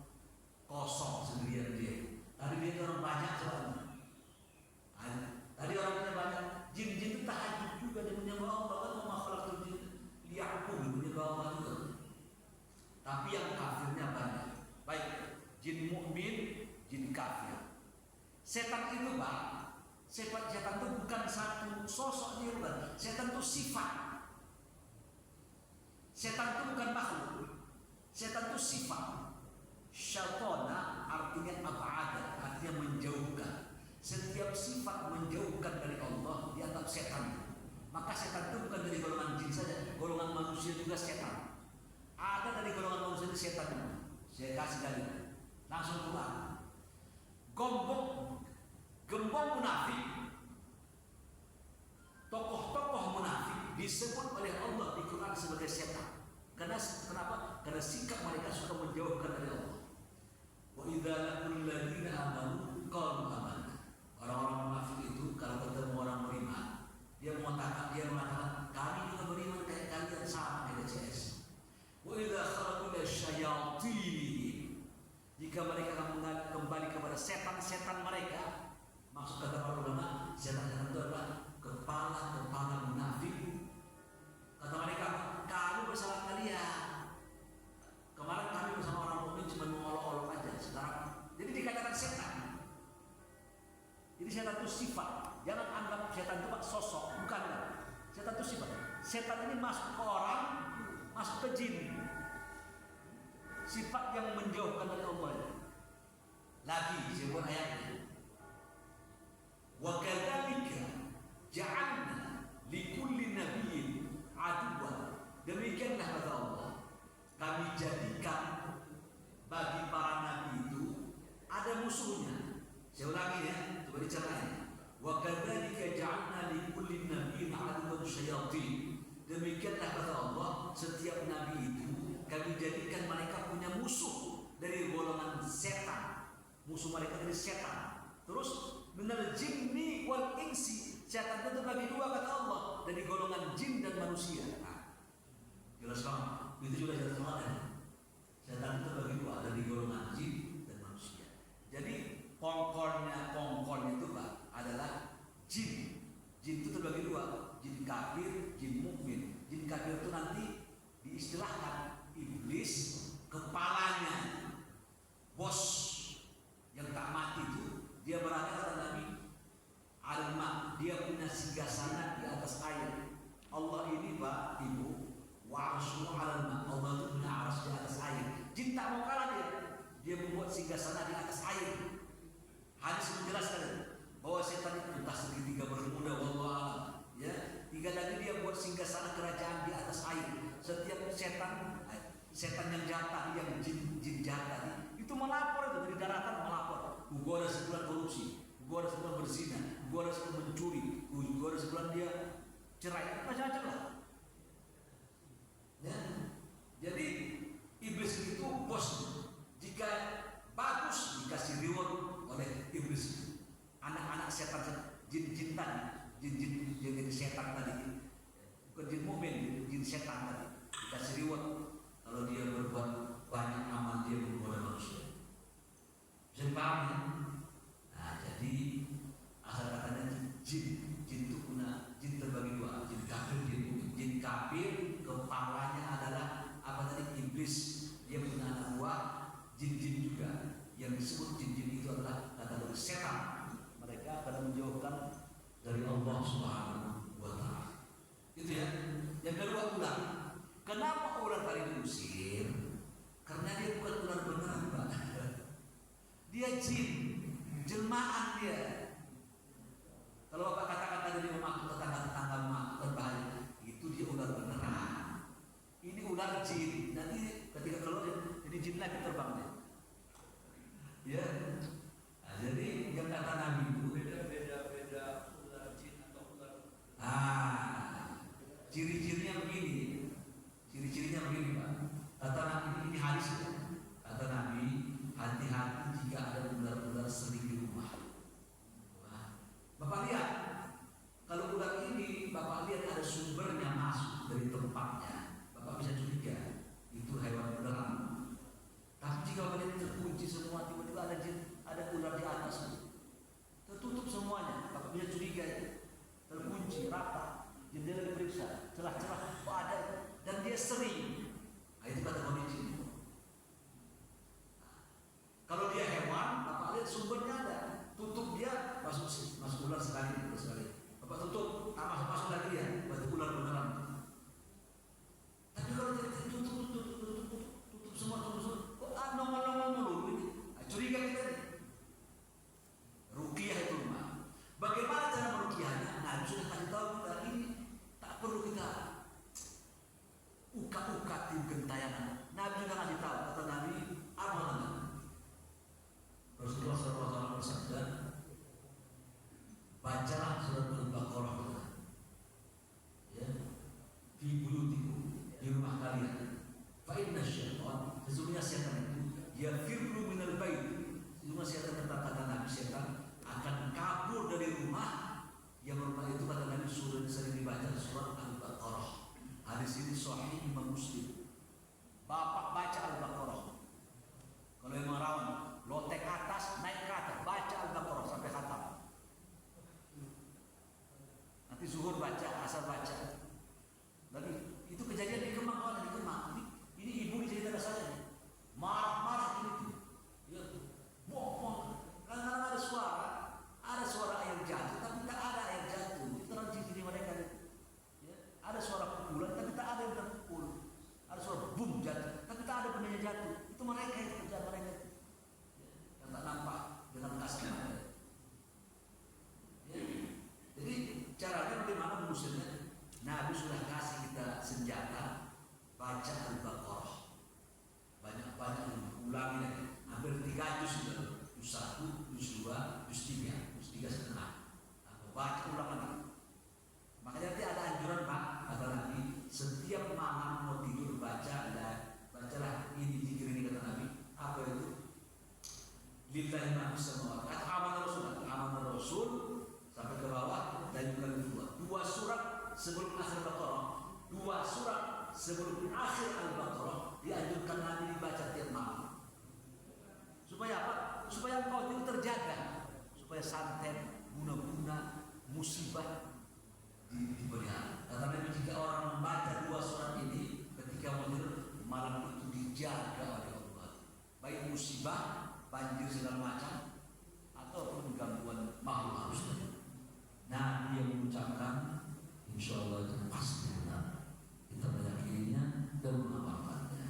kosong sendirian dia. Tadi dia orang banyak soalnya. Tadi orangnya banyak. Jin-jin itu tahajud juga dia menyembah Allah kan, mau makhluk jin liaku menyembah Allah juga. Tapi yang kafirnya banyak. Baik, jin mukmin, jin kafir. Setan itu Pak, setan itu bukan satu sosok dia bukan. Setan itu sifat. Setan itu bukan makhluk. Setan itu sifat. Syaitana artinya ab'ada, artinya menjauhkan. Setiap sifat menjauhkan dari Allah dianggap setan. Maka setan itu bukan dari golongan jin saja, golongan manusia juga setan. Ada dari golongan manusia itu setan. Saya kasih dalil. Langsung keluar. Gembong munafik. Tokoh-tokoh munafik disebut oleh Allah di Quran sebagai setan. Kenapa? Karena sikap mereka suka menjauhkan dari Allah. Wa idza laqul ladzina amanu qalu amanna. Orang-orang munafik itu kalau ketemu orang beriman, dia mengatakan kami juga beriman kayak kalian, sama kayak CS. Wa idza kharaju syayatin. Jika mereka akan kembali kepada setan-setan mereka, maksud kata para ulama, setan-setan itu adalah kepala-kepala munafik. Kata mereka, kami bersama kalian. Kemarin kami bersama orang mukmin cuma mengolok-olok aja. Sekarang, jadi dikatakan setan. Jadi setan itu sifat. Jangan anggap setan itu sosok, bukan. Setan itu sifat. Setan ini masuk ke orang, masuk ke jin. Sifat yang menjauhkan dari Allah. Lagi disebut ayatnya. Wa kadzalika ja'alna likulli nabiyyin aduwwan. Demikianlah kata Allah, kami jadikan bagi para nabi itu ada musuhnya. Saya ulangi ya, coba diceritakan. Wa kadzalika ja'alna likulli nabiyyin aduwwan syayatin. Demikianlah kata Allah, setiap nabi itu kami jadikan mereka punya musuh dari golongan setan. Musuh mereka dari setan. Terus minal jinni wal insi. Setan itu terbagi dua kata Allah, dari golongan jin dan manusia. Jelas kan? Itu juga jelas kemarin. Setan itu terbagi dua, dari golongan jin dan manusia. Jadi kongkolnya itu Pak adalah jin. Jin itu terbagi dua, jin kafir, jin mukmin. Jin kafir itu nanti diistilahkan iblis, kepalanya, bos yang tak mati itu. Dia berada kata Nabi Al-Ma, dia punya singgasana di atas air. Allah ini Pak Ibu, wa arsyu 'alal ma. Allah itu punya arsy di atas air. Jin tak mau kalah dia. Dia membuat singgasana di atas air. Hadis menjelaskan bahwa setan itu entah segitiga bermuda wallahu a'lam. Ya, tiga lagi dia buat singgasana kerajaan di atas air. Setiap setan yang jahat tadi, yang jin jahat tadi, itu melapor itu dari daratan melapor. Gua ada sebulan korupsi, gua ada sebulan berzina, gua ada sebulan mencuri, gua ada sebulan dia cerai, macam-macam lah. Ya. Jadi iblis itu bos. Jika bagus dikasih reward oleh iblis. Anak-anak setan, jin-jin tadi, jin-jin yang jadi setan tadi, bukan jin mukmin, jin setan tadi, dikasih reward kalau dia berbuat banyak amal, dia menggoda manusia. Bisa dipahami ya? Nah, jadi asal katanya jin itu punya jin terbagi dua, jin kafir, jin mukmin. Jin kafir kepalanya adalah apa tadi, iblis, dia punya anak buah, jin-jin juga. Yang disebut jin-jin itu adalah kategori setan. Mereka akan menjauhkan dari Allah Subhanahu wa Ta'ala. Itu ya. Yang kedua, ular. Kenapa ular tadi diusir? Karena dia bukan ular beneran, Pak. Dia jin, jelmaan dia. Kalau Bapak katakan tadi dia memakan tetangga-tetangga, memakan bahaya, itu dia ular beneran. Ini ular jin. Nanti ketika keluar jadi jin lagi terbangnya. Ya. Nah, jadi yang kata Nabi itu beda ular jin atau ular. Ciri-cirinya begini. Ciri-cirinya begini Pak. Kata Nabi, ini hadis ya. Kata Nabi, hati-hati jika ada ular-ular sering di rumah. Wah. Bapak lihat, kalau ular ini Bapak lihat ada sumbernya masuk dari tempatnya, Bapak bisa curiga itu hewan beneran. Tapi jika Bapak lihat terkunci semua, tiba-tiba ada ular di atas, tertutup semuanya, Bapak bisa curiga itu terkunci rata, jendela diperiksa, celah-celah ada, dan dia sering. Nah, itu kategori jin. Kalau dia hewan, Bapak lihat sumbernya ada, tutup dia masuk ular sekali. Bapak tutup, masuk lagi dia, berarti ular beneran. Tapi kalau dia tutup semua, kok nongol mulu ini? Curiga kita nih. Ruqyah itu rumah. Bagaimana cara meruqyahnya? Nah, sudah kasih tahu kita ini tak perlu kita uka-uka tim gentayangan. Nabi juga kasih tahu, kata Nabi, amalan. Rasulullah SAW bersabda, bacalah surat Al-Baqarah, ya, fi buyutikum, di rumah kalian. Fa inna syaitan, sesungguhnya setan itu yafirru minal bait. Sesungguhnya setan, kata Nabi, setan akan kabur dari rumah. Yang rumah itu kata Nabi surat sering dibaca surat Al-Baqarah. Hadis ini sahih Imam Muslim. Bapak baca Al-Baqarah. Kalau yang rawan, lotek atas, naik ke atas, baca Al-Baqarah sampai khatam. Nanti zuhur baca, asar baca. Lagi itu kejadian di Kemang, kawan, di Kemang. Ini ibu cerita saya. Marah itu. Ya, bohong. Kadang-kadang ada suara air jatuh, tapi tak ada air jatuh. Itu terang ciri mereka itu. Ya, ada suara pukulan, tapi tak ada yang terpukul. Ada suara boom jatuh, tapi tak ada benda yang jatuh. Itu mereka itu kerjaan mereka itu. Ya, yang tak nampak dengan kasar mereka. Ya. Jadi caranya bagaimana mengusirnya? Nabi sudah kasih kita senjata, baca Al-Baqarah. Banyak-banyak ulangi lagi. Hampir 3 juz sudah. Juz 1, juz 2, juz 3, juz 3,5. Baca ulang lagi. Makanya nanti ada anjuran Pak, kata Nabi, setiap malam mau tidur bacalah ini zikir ini, kata Nabi. Apa itu? Lillahi ma fis samawati. Kata amanah Rasul sampai ke bawah dan juga dua surat sebelum akhir Al-Baqarah. 2 surat sebelum akhir Al-Baqarah dianjurkan Nabi dibaca tiap malam. Supaya apa? Supaya engkau itu terjaga. musibah dipelihara. Kata Nabi, jika orang membaca 2 surat ini ketika mau tidur, malam itu dijaga oleh Allah, baik musibah, banjir segala macam ataupun gangguan makhluk halus. Nah, dia mengucapkan, insya Allah itu pasti benar. Kita meyakininya dan mengamalkannya.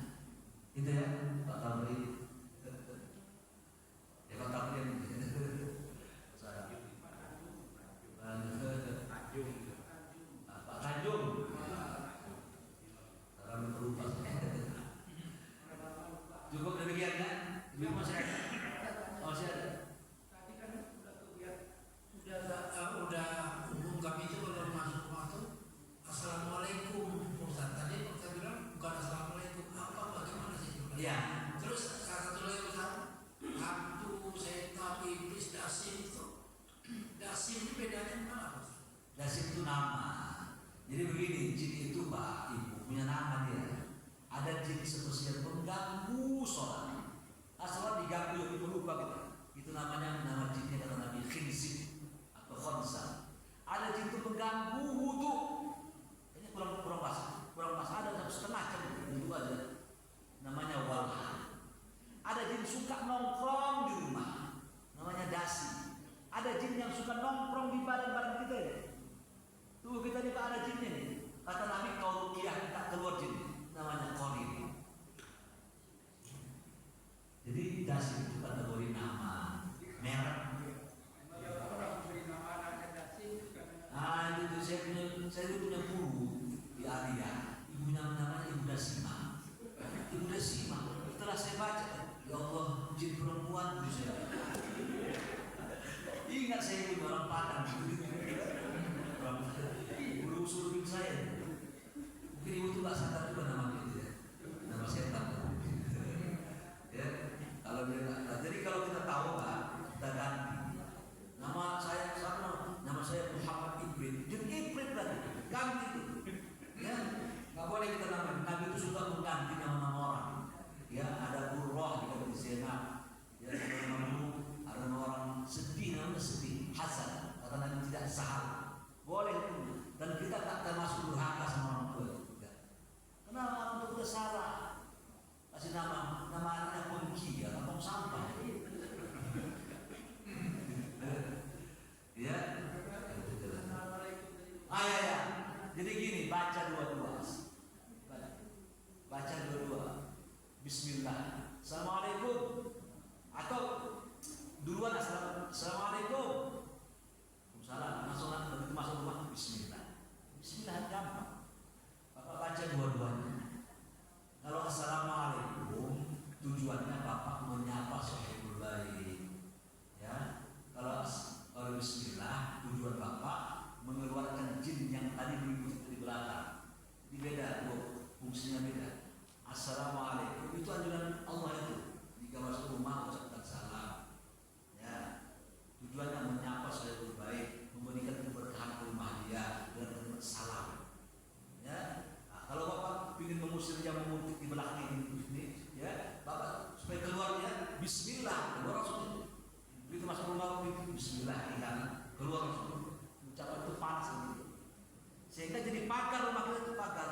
Itu ya, Pak Tamri. Ya Pak Tamri yang saya. Pak Tanjung. Kami berubah. Cukup demikian kan? Ibu masih ada? Masih ada. Tadi kan udah umum kami itu kalau masuk waktu assalamualaikum Ustaz. Tadi saya bilang bukan assalamualaikum, apa bagaimana sih? Iya. Terus kata satu lagi Ustaz, hantu, setan, iblis, dasim itu. Dasim ini bedanya mana Ustaz? Dasim itu nama. Jadi begini, jin itu Pak Ibu punya nama dia. Ada jin seperti yang mengganggu sholat. Sholat diganggu yang lupa gitu. Itu namanya nama jinnya kata Nabi khinzib atau khonsa. Ada jin itu mengganggu wudhu. Ini kurang pas. Ada 1,5 jam wudhu aja. Namanya walha. Ada jin suka nongkrong di rumah. Namanya dasi. Ada jin yang suka nongkrong di badan-badan kita ya. Tuh kita ini Pak ada jinnya nih. Kata Nabi kalau ruqyah tak keluar jin. Namanya qarin. Jadi dasi itu kategori nama, merek. Itu saya punya guru di Alia. Ibunya namanya Ibu Dasima. Ibu Dasima. Setelah saya baca, ya Allah, jin perempuan itu saya. Ingat saya punya orang Padang. Guru usul saya. Mungkin ibu itu nggak sadar juga nama itu ya, nama setan. Ya, kalau dia nggak. Jadi kalau kita tahu Pak, kita ganti. Nama saya sama, nama saya Muhammad Ibrit. Jadi Ibrit lagi, ganti itu. Ya, nggak boleh kita namain. Nabi itu suka mengganti nama-nama orang. Ya, ada Burroh, diganti Zainab. Ya, ada nama Nuh, ada nama orang sedih, namanya sedih. Hasan, kata Nabi tidak sahal. Boleh itu. Dan kita tak termasuk durhaka sama orang tua. Kenapa orang tua udah salah? Kasih nama anaknya Pengki ya, ngomong sampah. Ya. Ya. Jadi gini, baca dua-dua. Baca dua-dua. Bismillah. Assalamualaikum. Atau duluan assalamualaikum. Salam. Masuk rumah. Bismillah. Bismillah gampang. Bapak baca dua-duanya. Kalau assalamualaikum tujuannya Bapak menyapa sahibul baik. Ya. Kalau bismillah tujuan Bapak mengeluarkan jin yang tadi di belakang. Ini beda, fungsinya beda. Assalamualaikum itu anjuran Allah itu. Jika masuk rumah ucapkan salam. Ya. Tujuannya menyapa sahibul baik, memberikan keberkahan ke rumah dia dengan salam. Ya. Nah, kalau Bapak ingin mengusir yang memuntik di belakang ini, ya, Bapak supaya keluarnya bismillah, keluar langsung. Begitu masuk rumah bismillah, keluar langsung. Ucapan itu panas gitu. Sehingga jadi pagar rumah kita itu pagar.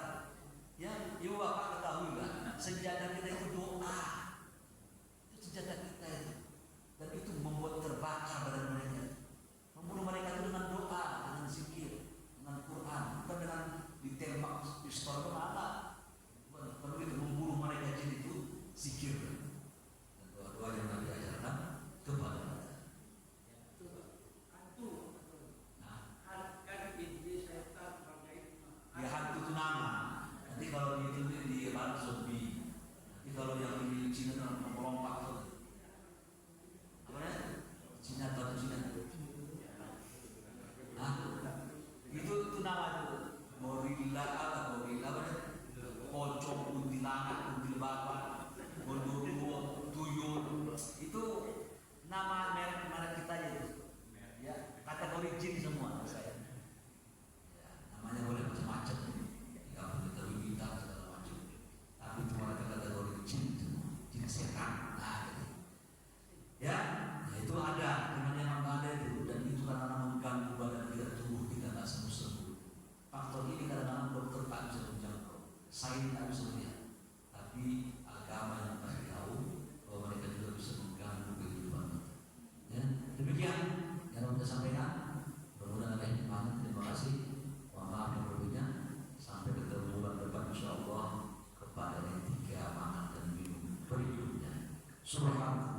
Ya, ibu bapak ketahuilah, senjata kita itu doa. Itu senjata kita itu. Dan itu membuat terbakar badan mereka. Membunuh mereka itu dengan doa, dengan zikir, dengan Quran, bukan dengan ditembak pistol kemana. Kalau itu membunuh mereka jadi itu zikir. Dan doa-doa yang Nabi ajarkan kepada kita. Ya hantu itu nama. Nanti kalau di Arab zombie. Subhanallah.